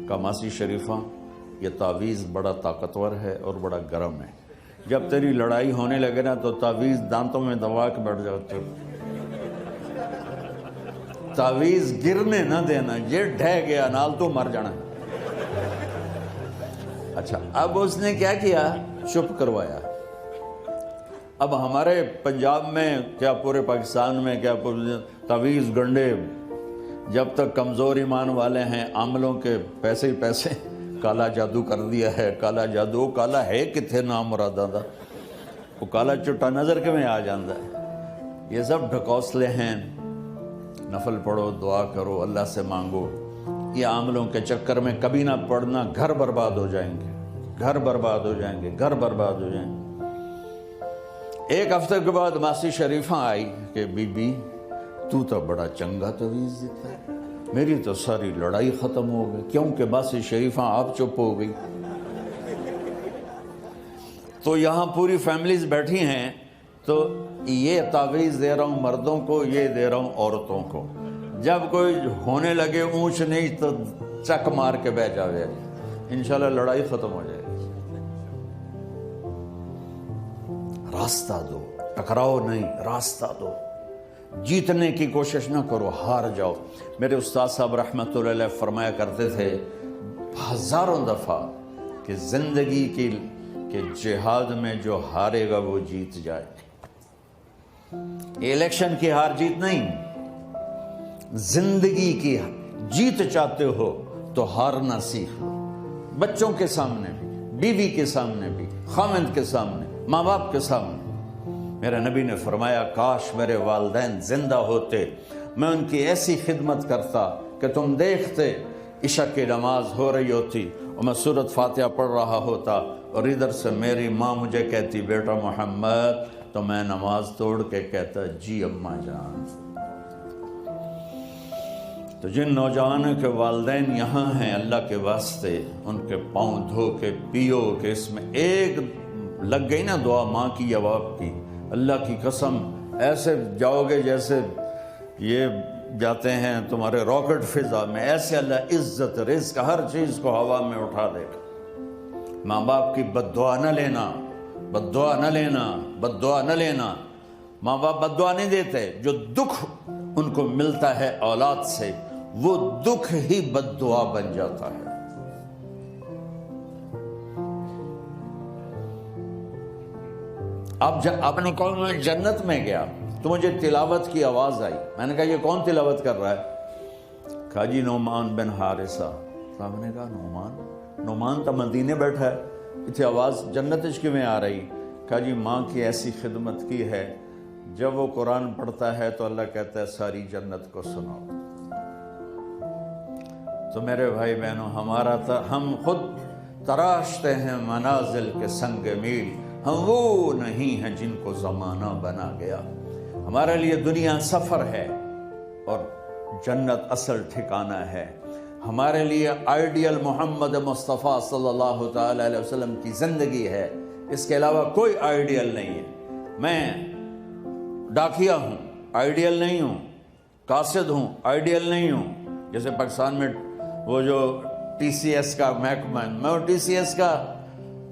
کہ ماسی شریفہ یہ تعویذ بڑا طاقتور ہے اور بڑا گرم ہے، جب تیری لڑائی ہونے لگے نا تو تعویذ دانتوں میں دبا کے بیٹھ جاتے، تعویذ گرنے نہ دینا، یہ ڈھہ گیا نال تو مر جانا۔ اچھا، اب اس نے کیا کیا، چپ کروایا۔ اب ہمارے پنجاب میں کیا پورے پاکستان میں کیا تعویذ گنڈے جب تک کمزور ایمان والے ہیں، عاملوں کے پیسے ہی پیسے، کالا جادو کر دیا ہے، کالا جادو، کالا ہے کتنے نام مرادہ دا، وہ کالا چٹا نظر کے میں آ جاندہ ہے۔ یہ سب ڈھکوسلے ہیں، نفل پڑھو، دعا کرو، اللہ سے مانگو، یہ عاملوں کے چکر میں کبھی نہ پڑھنا، گھر برباد ہو جائیں گے، گھر برباد ہو جائیں گے، گھر برباد ہو جائیں گے۔ ایک ہفتے کے بعد ماسی شریفہ آئی کہ بی بی تو بڑا چنگا تعویذ دیتا ہے، میری تو ساری لڑائی ختم ہو گئی، کیونکہ ماسی شریفہ آپ چپ ہو گئی۔ تو یہاں پوری فیملیز بیٹھی ہیں، تو یہ تعویذ دے رہا ہوں مردوں کو، یہ دے رہا ہوں عورتوں کو، جب کوئی ہونے لگے اونچ نہیں تو چک مار کے بیٹھ جاوے، انشاءاللہ لڑائی ختم ہو جائے گی۔ راستہ دو، ٹکراؤ نہیں، راستہ دو، جیتنے کی کوشش نہ کرو، ہار جاؤ۔ میرے استاد صاحب رحمۃ اللہ علیہ فرمایا کرتے تھے ہزاروں دفعہ کہ زندگی کی کہ جہاد میں جو ہارے گا وہ جیت جائے۔ یہ الیکشن کی ہار جیت نہیں، زندگی کی جیت چاہتے ہو تو ہارنا سیکھ لو، بچوں کے سامنے بھی، بیوی کے سامنے بھی، خاوند کے سامنے، ماں باپ کے سامنے۔ میرے نبی نے فرمایا کاش میرے والدین زندہ ہوتے، میں ان کی ایسی خدمت کرتا کہ تم دیکھتے عشاء کی نماز ہو رہی ہوتی اور میں سورۃ فاتحہ پڑھ رہا ہوتا اور ادھر سے میری ماں مجھے کہتی بیٹا محمد، تو میں نماز توڑ کے کہتا جی اماں جان۔ تو جن نوجوانوں کے والدین یہاں ہیں، اللہ کے واسطے ان کے پاؤں دھو کے پیو کہ اس میں ایک لگ گئی نا دعا ماں کی یا باپ کی، اللہ کی قسم ایسے جاؤ گے جیسے یہ جاتے ہیں تمہارے راکٹ فضا میں، ایسے اللہ عزت رزق ہر چیز کو ہوا میں اٹھا دے گا۔ ماں باپ کی بد دعا نہ لینا، بد دعا نہ لینا، بد دعا نہ لینا۔ ماں باپ بد دعا نہیں دیتے، جو دکھ ان کو ملتا ہے اولاد سے وہ دکھ ہی بد دعا بن جاتا ہے۔ اب اپنے قوم میں جنت میں گیا تو مجھے تلاوت کی آواز آئی، میں نے کہا یہ کون تلاوت کر رہا ہے؟ کہا جی نعمان بن حارثہ۔ صاحب نے کہا نعمان تو مدینے بیٹھا ہے، اتنی آواز جنت کی میں آ رہی؟ کہا جی ماں کی ایسی خدمت کی ہے، جب وہ قرآن پڑھتا ہے تو اللہ کہتا ہے ساری جنت کو سناؤ۔ تو میرے بھائی بہنوں، ہم خود تراشتے ہیں منازل کے سنگ میل، ہم وہ نہیں ہیں جن کو زمانہ بنا گیا۔ ہمارے لیے دنیا سفر ہے اور جنت اصل ٹھکانہ ہے۔ ہمارے لیے آئیڈیل محمد مصطفیٰ صلی اللہ تعالی علیہ وسلم کی زندگی ہے، اس کے علاوہ کوئی آئیڈیل نہیں ہے۔ میں ڈاکیا ہوں، آئیڈیل نہیں ہوں، قاصد ہوں، آئیڈیل نہیں ہوں۔ جیسے پاکستان میں وہ جو ٹی سی ایس کا محکمہ ہے، میں ٹی سی ایس کا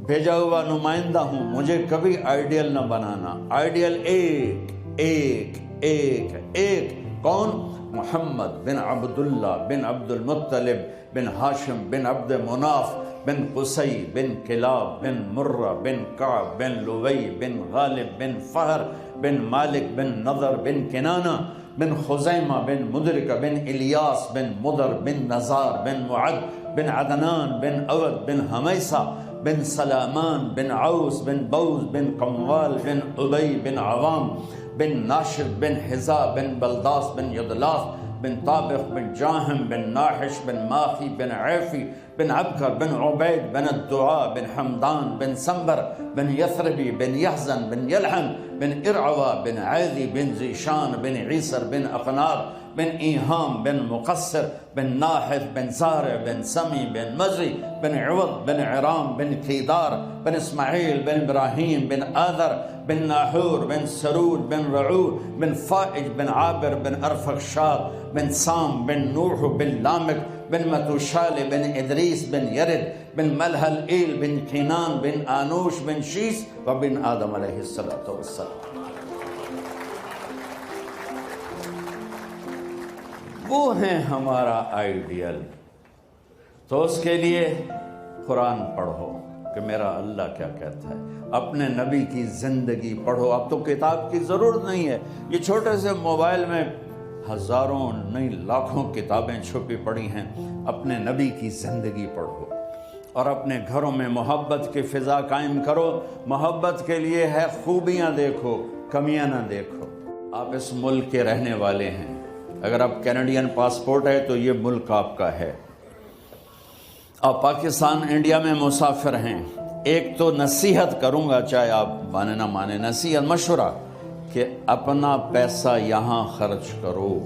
بھیجا ہوا نمائندہ ہوں، مجھے کبھی آئیڈیل نہ بنانا۔ آئیڈیل ایک ایک ایک ایک کون؟ محمد بن عبداللہ بن عبد المطلب بن ہاشم بن عبد مناف بن قصی بن کلاب بن مرہ بن کعب بن لوی بن غالب بن فہر بن مالک بن نضر بن کنانہ بن خزیمہ بن مدرکہ بن الیاس بن مدر بن نزار بن معد بن عدنان بن اود بن حمیسہ بن سلامان بن عوس بن بوز بن قموال بن ابی بن عوام بن ناشد بن حزا بن بلداس بن یدلاف بن طابق بن جاہم بن ناحش بن ماخی بن عیفی بن عبکر بن عبید بن الدعاء بن حمدان بن سنبر بن یثربی بن یحزن بن یلحن بن ارعوا بن عیدی بن زیشان بن عیسر بن اقناب بن ایہام بن مقصر بن ناحف بن زارع بن سمی بن مزی بن عوض بن عرام بن کیدار بن اسماعیل بن ابراہیم بن آذر بن ناحور بن سرود بن رعود بن فائج بن عابر بن ارفخشاد بن سام بن نوح بن لامک بن متوشال بن ادریس بن یرد بن ملحل ایل بن کینان بن آنوش بن شیس و بن آدم علیہ السلام۔ وہ ہیں ہمارا آئیڈیل۔ تو اس کے لیے قرآن پڑھو کہ میرا اللہ کیا کہتا ہے، اپنے نبی کی زندگی پڑھو۔ اب تو کتاب کی ضرورت نہیں ہے، یہ چھوٹے سے موبائل میں ہزاروں نہیں لاکھوں کتابیں چھپی پڑی ہیں۔ اپنے نبی کی زندگی پڑھو اور اپنے گھروں میں محبت کی فضا قائم کرو۔ محبت کے لیے ہے خوبیاں دیکھو، کمیاں نہ دیکھو۔ آپ اس ملک کے رہنے والے ہیں، اگر آپ کینیڈین پاسپورٹ ہے تو یہ ملک آپ کا ہے۔ آپ پاکستان انڈیا میں مسافر ہیں۔ ایک تو نصیحت کروں گا، چاہے آپ مانے نہ مانے، نصیحت مشورہ کہ اپنا پیسہ یہاں خرچ کرو،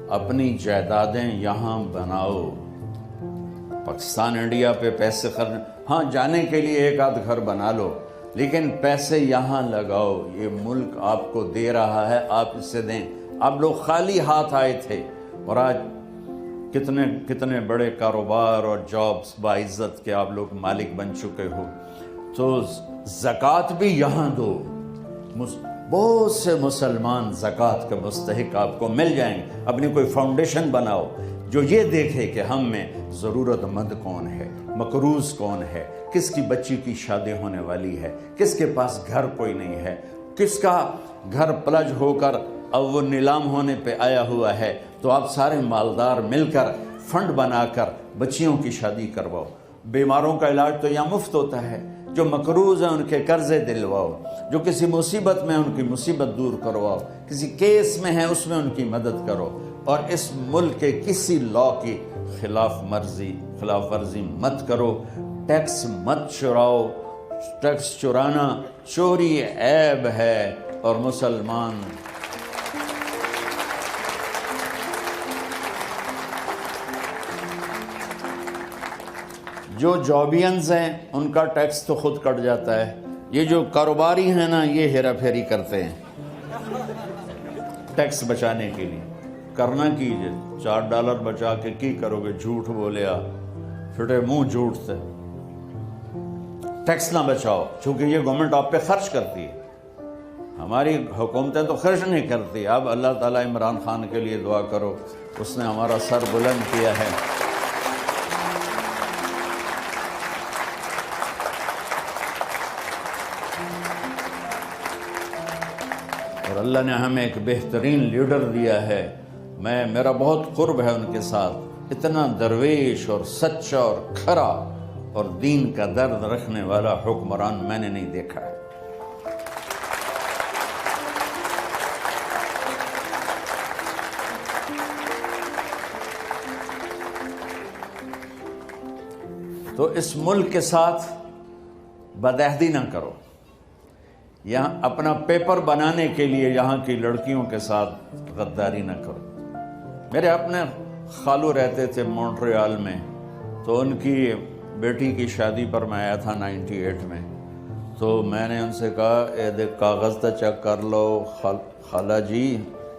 اپنی جائیدادیں یہاں بناؤ۔ پاکستان انڈیا پہ پیسے خرچ، ہاں جانے کے لیے ایک آدھ گھر بنا لو، لیکن پیسے یہاں لگاؤ۔ یہ ملک آپ کو دے رہا ہے، آپ اس سے دیں۔ آپ لوگ خالی ہاتھ آئے تھے اور آج کتنے بڑے کاروبار اور جابز باعزت کے آپ لوگ مالک بن چکے ہو۔ تو زکوٰۃ بھی یہاں دو، بہت سے مسلمان زکوٰۃ کے مستحق آپ کو مل جائیں گے۔ اپنی کوئی فاؤنڈیشن بناؤ جو یہ دیکھے کہ ہم میں ضرورت مند کون ہے، مقروض کون ہے، کس کی بچی کی شادی ہونے والی ہے، کس کے پاس گھر کوئی نہیں ہے۔ کس کا گھر پلج ہو کر اب وہ نیلام ہونے پہ آیا ہوا ہے، تو آپ سارے مالدار مل کر فنڈ بنا کر بچیوں کی شادی کرواؤ، بیماروں کا علاج تو یہاں مفت ہوتا ہے، جو مقروض ہیں ان کے قرضے دلواؤ، جو کسی مصیبت میں ان کی مصیبت دور کرواؤ، کسی کیس میں ہیں اس میں ان کی مدد کرو، اور اس ملک کے کسی لا کی خلاف ورزی مت کرو، ٹیکس مت چراؤ، ٹیکس چرانا چوری عیب ہے، اور مسلمان جو جابینز ہیں ان کا ٹیکس تو خود کٹ جاتا ہے، یہ جو کاروباری ہیں نا یہ ہیرا پھیری کرتے ہیں ٹیکس بچانے کے لیے۔ کرنا کیجئے، $4 بچا کے کی کرو گے؟ جھوٹ بولیا پھٹے منہ جھوٹ سے۔ ٹیکس نہ بچاؤ، چونکہ یہ گورنمنٹ آپ پہ خرچ کرتی ہے، ہماری حکومتیں تو خرچ نہیں کرتی۔ اب اللہ تعالیٰ عمران خان کے لیے دعا کرو، اس نے ہمارا سر بلند کیا ہے۔ اور اللہ نے ہمیں ایک بہترین لیڈر دیا ہے، میرا بہت قرب ہے ان کے ساتھ، اتنا درویش اور سچا اور کھرا اور دین کا درد رکھنے والا حکمران میں نے نہیں دیکھا ہے۔ تو اس ملک کے ساتھ بدعہدی نہ کرو، یہاں اپنا پیپر بنانے کے لیے یہاں کی لڑکیوں کے ساتھ غداری نہ کرو۔ میرے اپنے خالو رہتے تھے مونٹریال میں، تو ان کی بیٹی کی شادی پر میں آیا تھا 98 میں، تو میں نے ان سے کہا اے دیکھ کاغذ تو چیک کر لو خالہ جی،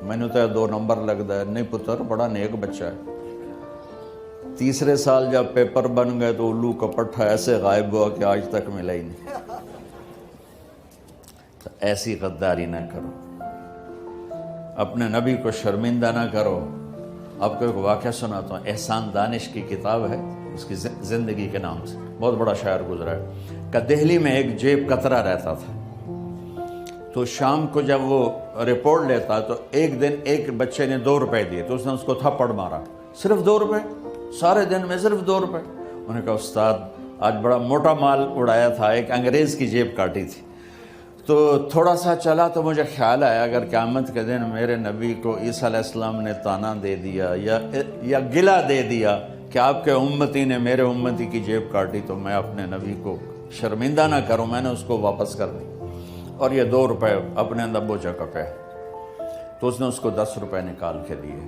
میں نے تو 2 نمبر لگتا ہے۔ نہیں پتر بڑا نیک بچہ ہے۔ تیسرے سال جب پیپر بن گئے تو الو کا پٹھا ایسے غائب ہوا کہ آج تک ملا ہی نہیں۔ تو ایسی غداری نہ کرو، اپنے نبی کو شرمندہ نہ کرو۔ آپ کو ایک واقعہ سناتا ہوں، احسان دانش کی کتاب ہے، اس کی زندگی کے نام سے، بہت بڑا شاعر گزرا ہے کہ دہلی میں ایک جیب کترا رہتا تھا، تو شام کو جب وہ رپورٹ لیتا تو ایک دن ایک بچے نے 2 روپے دیے، تو اس نے اس کو تھپڑ مارا، صرف 2 روپے، سارے دن میں صرف 2 روپے۔ انہوں نے کہا استاد آج بڑا موٹا مال اڑایا تھا، ایک انگریز کی جیب کاٹی تھی۔ تو تھوڑا سا چلا تو مجھے خیال آیا اگر قیامت کے دن میرے نبی کو عیسیٰ علیہ السلام نے تانا دے دیا یا گلہ دے دیا کہ آپ کے امتی نے میرے امتی کی جیب کاٹی، تو میں اپنے نبی کو شرمندہ نہ کروں، میں نے اس کو واپس کر دی، اور یہ 2 روپے اپنے اندر بوجھا کپے، تو اس نے اس کو 10 روپے نکال کے دیے۔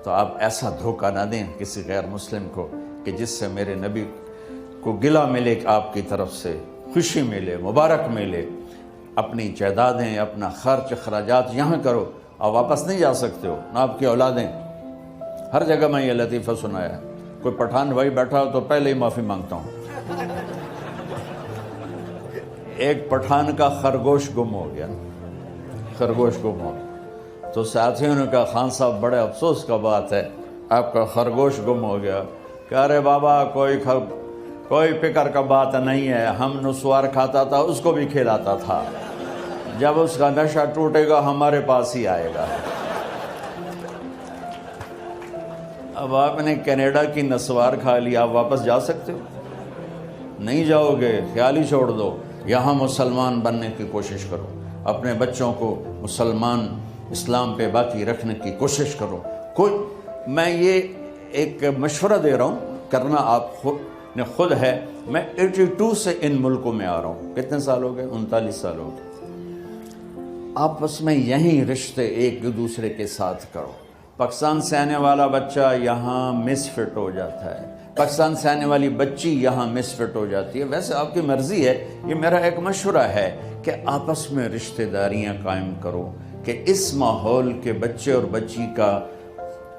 تو آپ ایسا دھوکہ نہ دیں کسی غیر مسلم کو کہ جس سے میرے نبی کو گلہ ملے کہ آپ کی طرف سے خوشی ملے، مبارک ملے۔ اپنی جائیدادیں، اپنا خرچ اخراجات یہاں کرو، آپ واپس نہیں جا سکتے ہو، نہ آپ کی اولادیں۔ ہر جگہ میں یہ لطیفہ سنایا ہے، کوئی پٹھان بھائی بیٹھا ہو تو پہلے ہی معافی مانگتا ہوں۔ ایک پٹھان کا خرگوش گم ہو گیا، خرگوش گم ہو گیا، تو ساتھیوں نے کہا خان صاحب بڑے افسوس کا بات ہے، آپ کا خرگوش گم ہو گیا۔ کہ ارے بابا کوئی فکر کا بات نہیں ہے، ہم نسوار کھاتا تھا اس کو بھی کھلاتا تھا، جب اس کا نشہ ٹوٹے گا ہمارے پاس ہی آئے گا۔ اب آپ نے کینیڈا کی نسوار کھا لی، آپ واپس جا سکتے ہو؟ نہیں جاؤ گے، خیال ہی چھوڑ دو۔ یہاں مسلمان بننے کی کوشش کرو، اپنے بچوں کو مسلمان اسلام پہ باقی رکھنے کی کوشش کرو۔ میں یہ ایک مشورہ دے رہا ہوں، کرنا آپ خود ہے۔ میں 82 سے ان ملکوں میں آ رہا ہوں، کتنے سال ہو گئے؟ 39 سال ہو گئے۔ آپس میں یہیں رشتے ایک دوسرے کے ساتھ کرو۔ پاکستان سے آنے والا بچہ یہاں مس فٹ ہو جاتا ہے، پاکستان سے آنے والی بچی یہاں مس فٹ ہو جاتی ہے۔ ویسے آپ کی مرضی ہے، یہ میرا ایک مشورہ ہے کہ آپس میں رشتہ داریاں قائم کرو، کہ اس ماحول کے بچے اور بچی کا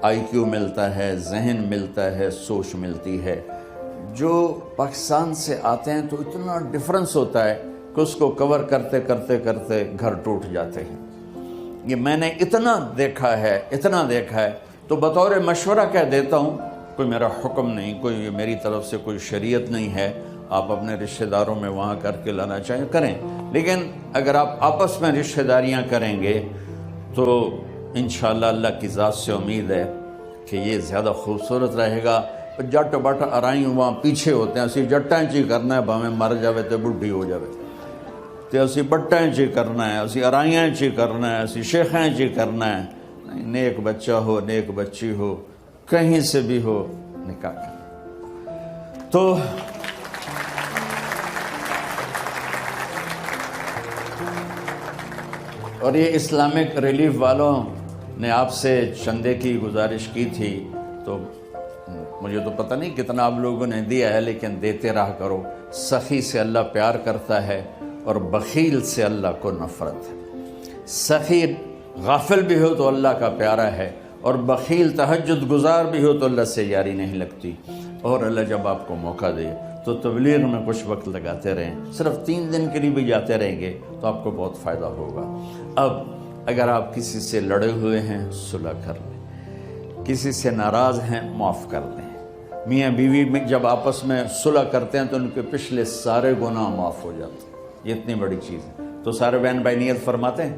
آئی کیو ملتا ہے، ذہن ملتا ہے، سوچ ملتی ہے۔ جو پاکستان سے آتے ہیں تو اتنا ڈفرنس ہوتا ہے کہ اس کو کور کرتے کرتے کرتے گھر ٹوٹ جاتے ہیں۔ یہ میں نے اتنا دیکھا ہے، تو بطور مشورہ کہہ دیتا ہوں، کوئی میرا حکم نہیں، کوئی میری طرف سے کوئی شریعت نہیں ہے۔ آپ اپنے رشتہ داروں میں وہاں کر کے لانا چاہیں کریں، لیکن اگر آپ آپس میں رشتہ داریاں کریں گے تو انشاءاللہ اللہ کی ذات سے امید ہے کہ یہ زیادہ خوبصورت رہے گا۔ جٹ بٹ ارائیں وہاں پیچھے ہوتے ہیں، اسی جٹاں چی کرنا ہے، بھاویں مر جاوے تو بڑھی ہو جاوے، تو اسی بٹاں چی کرنا ہے، اسی ارائیاں چی کرنا ہے، اسی شیخاں چی کرنا ہے۔ نہیں، نیک بچہ ہو، نیک بچی ہو، کہیں سے بھی ہو، نکاح کرنا۔ تو اور یہ اسلامک ریلیف والوں نے آپ سے چندے کی گزارش کی تھی، تو مجھے تو پتہ نہیں کتنا آپ لوگوں نے دیا ہے، لیکن دیتے رہا کرو۔ سخی سے اللہ پیار کرتا ہے اور بخیل سے اللہ کو نفرت ہے۔ سخی غافل بھی ہو تو اللہ کا پیارا ہے، اور بخیل تہجد گزار بھی ہو تو اللہ سے یاری نہیں لگتی۔ اور اللہ جب آپ کو موقع دے تو تبلیغ میں کچھ وقت لگاتے رہیں، صرف 3 دن کے لیے بھی جاتے رہیں گے تو آپ کو بہت فائدہ ہوگا۔ اب اگر آپ کسی سے لڑے ہوئے ہیں صلح کر لیں، کسی سے ناراض ہیں معاف کر دیں۔ میاں بیوی میں جب آپس میں صلح کرتے ہیں تو ان کے پچھلے سارے گناہ معاف ہو جاتے ہیں، یہ اتنی بڑی چیز ہے۔ تو سارے بہن بھائی نیت فرماتے ہیں۔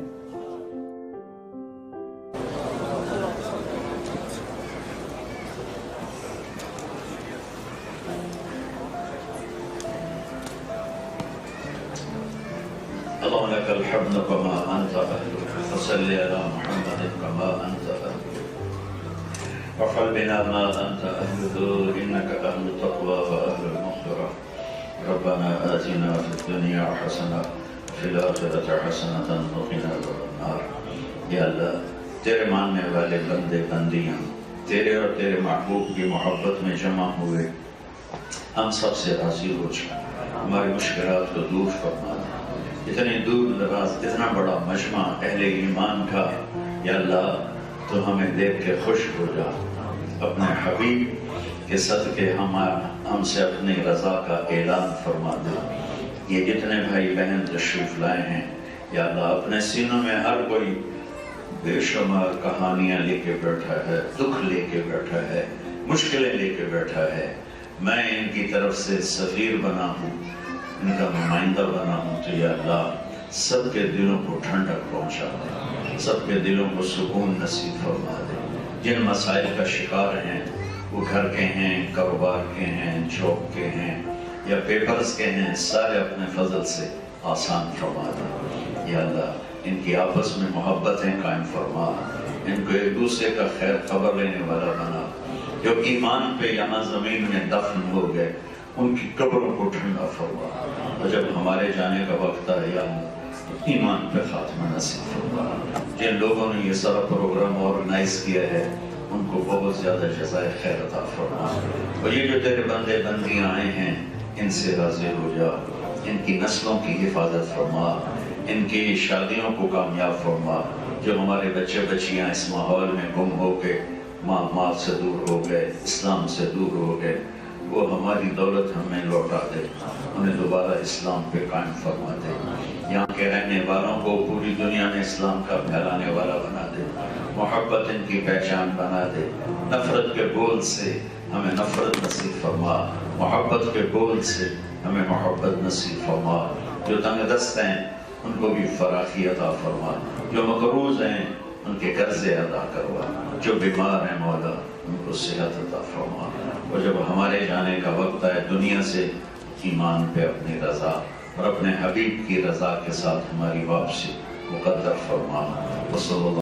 اللهم لك الحمد كما أنت أهل، فصل على محمد كما أنت أهل، وافعل بنا ما أنت أهله، إنك أهل التقوى وأهل المغفرة. ربنا آتنا في الدنيا حسنة وفي الآخرة حسنة وقنا عذاب النار۔ یا اللہ، تیرے ماننے والے بندے بندیاں تیرے اور تیرے محبوب کی محبت میں جمع ہوئے، ہم سب سے راضی ہو جائیں، ہماری مشکلات کو دور فرما دیں۔ اتنے دور دراز اتنا بڑا مجمع اہل ایمان کا، یا اللہ تو ہمیں دیکھ کے خوش ہو جا، اپنے حبیب کے صدقے ہم سے اپنی رضا کا اعلان فرما دے۔ یہ جتنے بھائی بہن تشریف لائے ہیں، یا اللہ اپنے سینوں میں ہر کوئی بے شمار کہانیاں لے کے بیٹھا ہے، دکھ لے کے بیٹھا ہے، مشکلیں لے کے بیٹھا ہے۔ میں ان کی طرف سے سفیر بنا ہوں، ان کا نمائندہ بنا ہوں، تو یا اللہ سب کے دلوں کو ٹھنڈک پہنچا دے، سب کے دلوں کو سکون نصیب فرما دے۔ جن مسائل کا شکار ہیں، وہ گھر کے ہیں، کاروبار کے ہیں، جاب کے ہیں یا پیپرز کے ہیں، سارے اپنے فضل سے آسان فرما دے۔ یا اللہ ان کی آپس میں محبتیں قائم فرما، ان کو ایک دوسرے کا خیر خبر لینے والا بنا۔ جو ایمان پہ یہاں زمین میں دفن ہو گئے، ان کی قبروں کو ٹھنڈا فرما، اور جب ہمارے جانے کا وقت آئے یا اللہ ایمان پہ خاتمہ نصیب فرما۔ جن لوگوں نے یہ سارا پروگرام آرگنائز کیا ہے، ان کو بہت زیادہ جزائے خیر عطا فرما، اور یہ جو تیرے بندے بندیاں آئے ہیں ان سے راضی ہو جا، ان کی نسلوں کی حفاظت فرما، ان کی شادیوں کو کامیاب فرما۔ جو ہمارے بچے بچیاں اس ماحول میں گم ہو کے ماں باپ سے دور ہو گئے، اسلام سے دور ہو گئے، وہ ہماری دولت ہمیں لوٹا دے، انہیں دوبارہ اسلام پہ قائم فرما دے۔ یہاں کے رہنے والوں کو پوری دنیا میں اسلام کا پھیلانے والا بنا دے، محبت ان کی پہچان بنا دے۔ نفرت کے بول سے ہمیں نفرت نصیب فرما، محبت کے بول سے ہمیں محبت نصیب فرما۔ جو تنگ دست ہیں ان کو بھی فراخی عطا فرما، جو مقروض ہیں ان کے قرضے ادا کروا، جو بیمار ہیں مولا ان کو صحت عطا فرما۔ اور جب ہمارے جانے کا وقت آئے دنیا سے، ایمان پہ اپنی رضا اور اپنے حبیب کی رضا کے ساتھ ہماری واپسی مقدر فرما۔ وصلی اللہ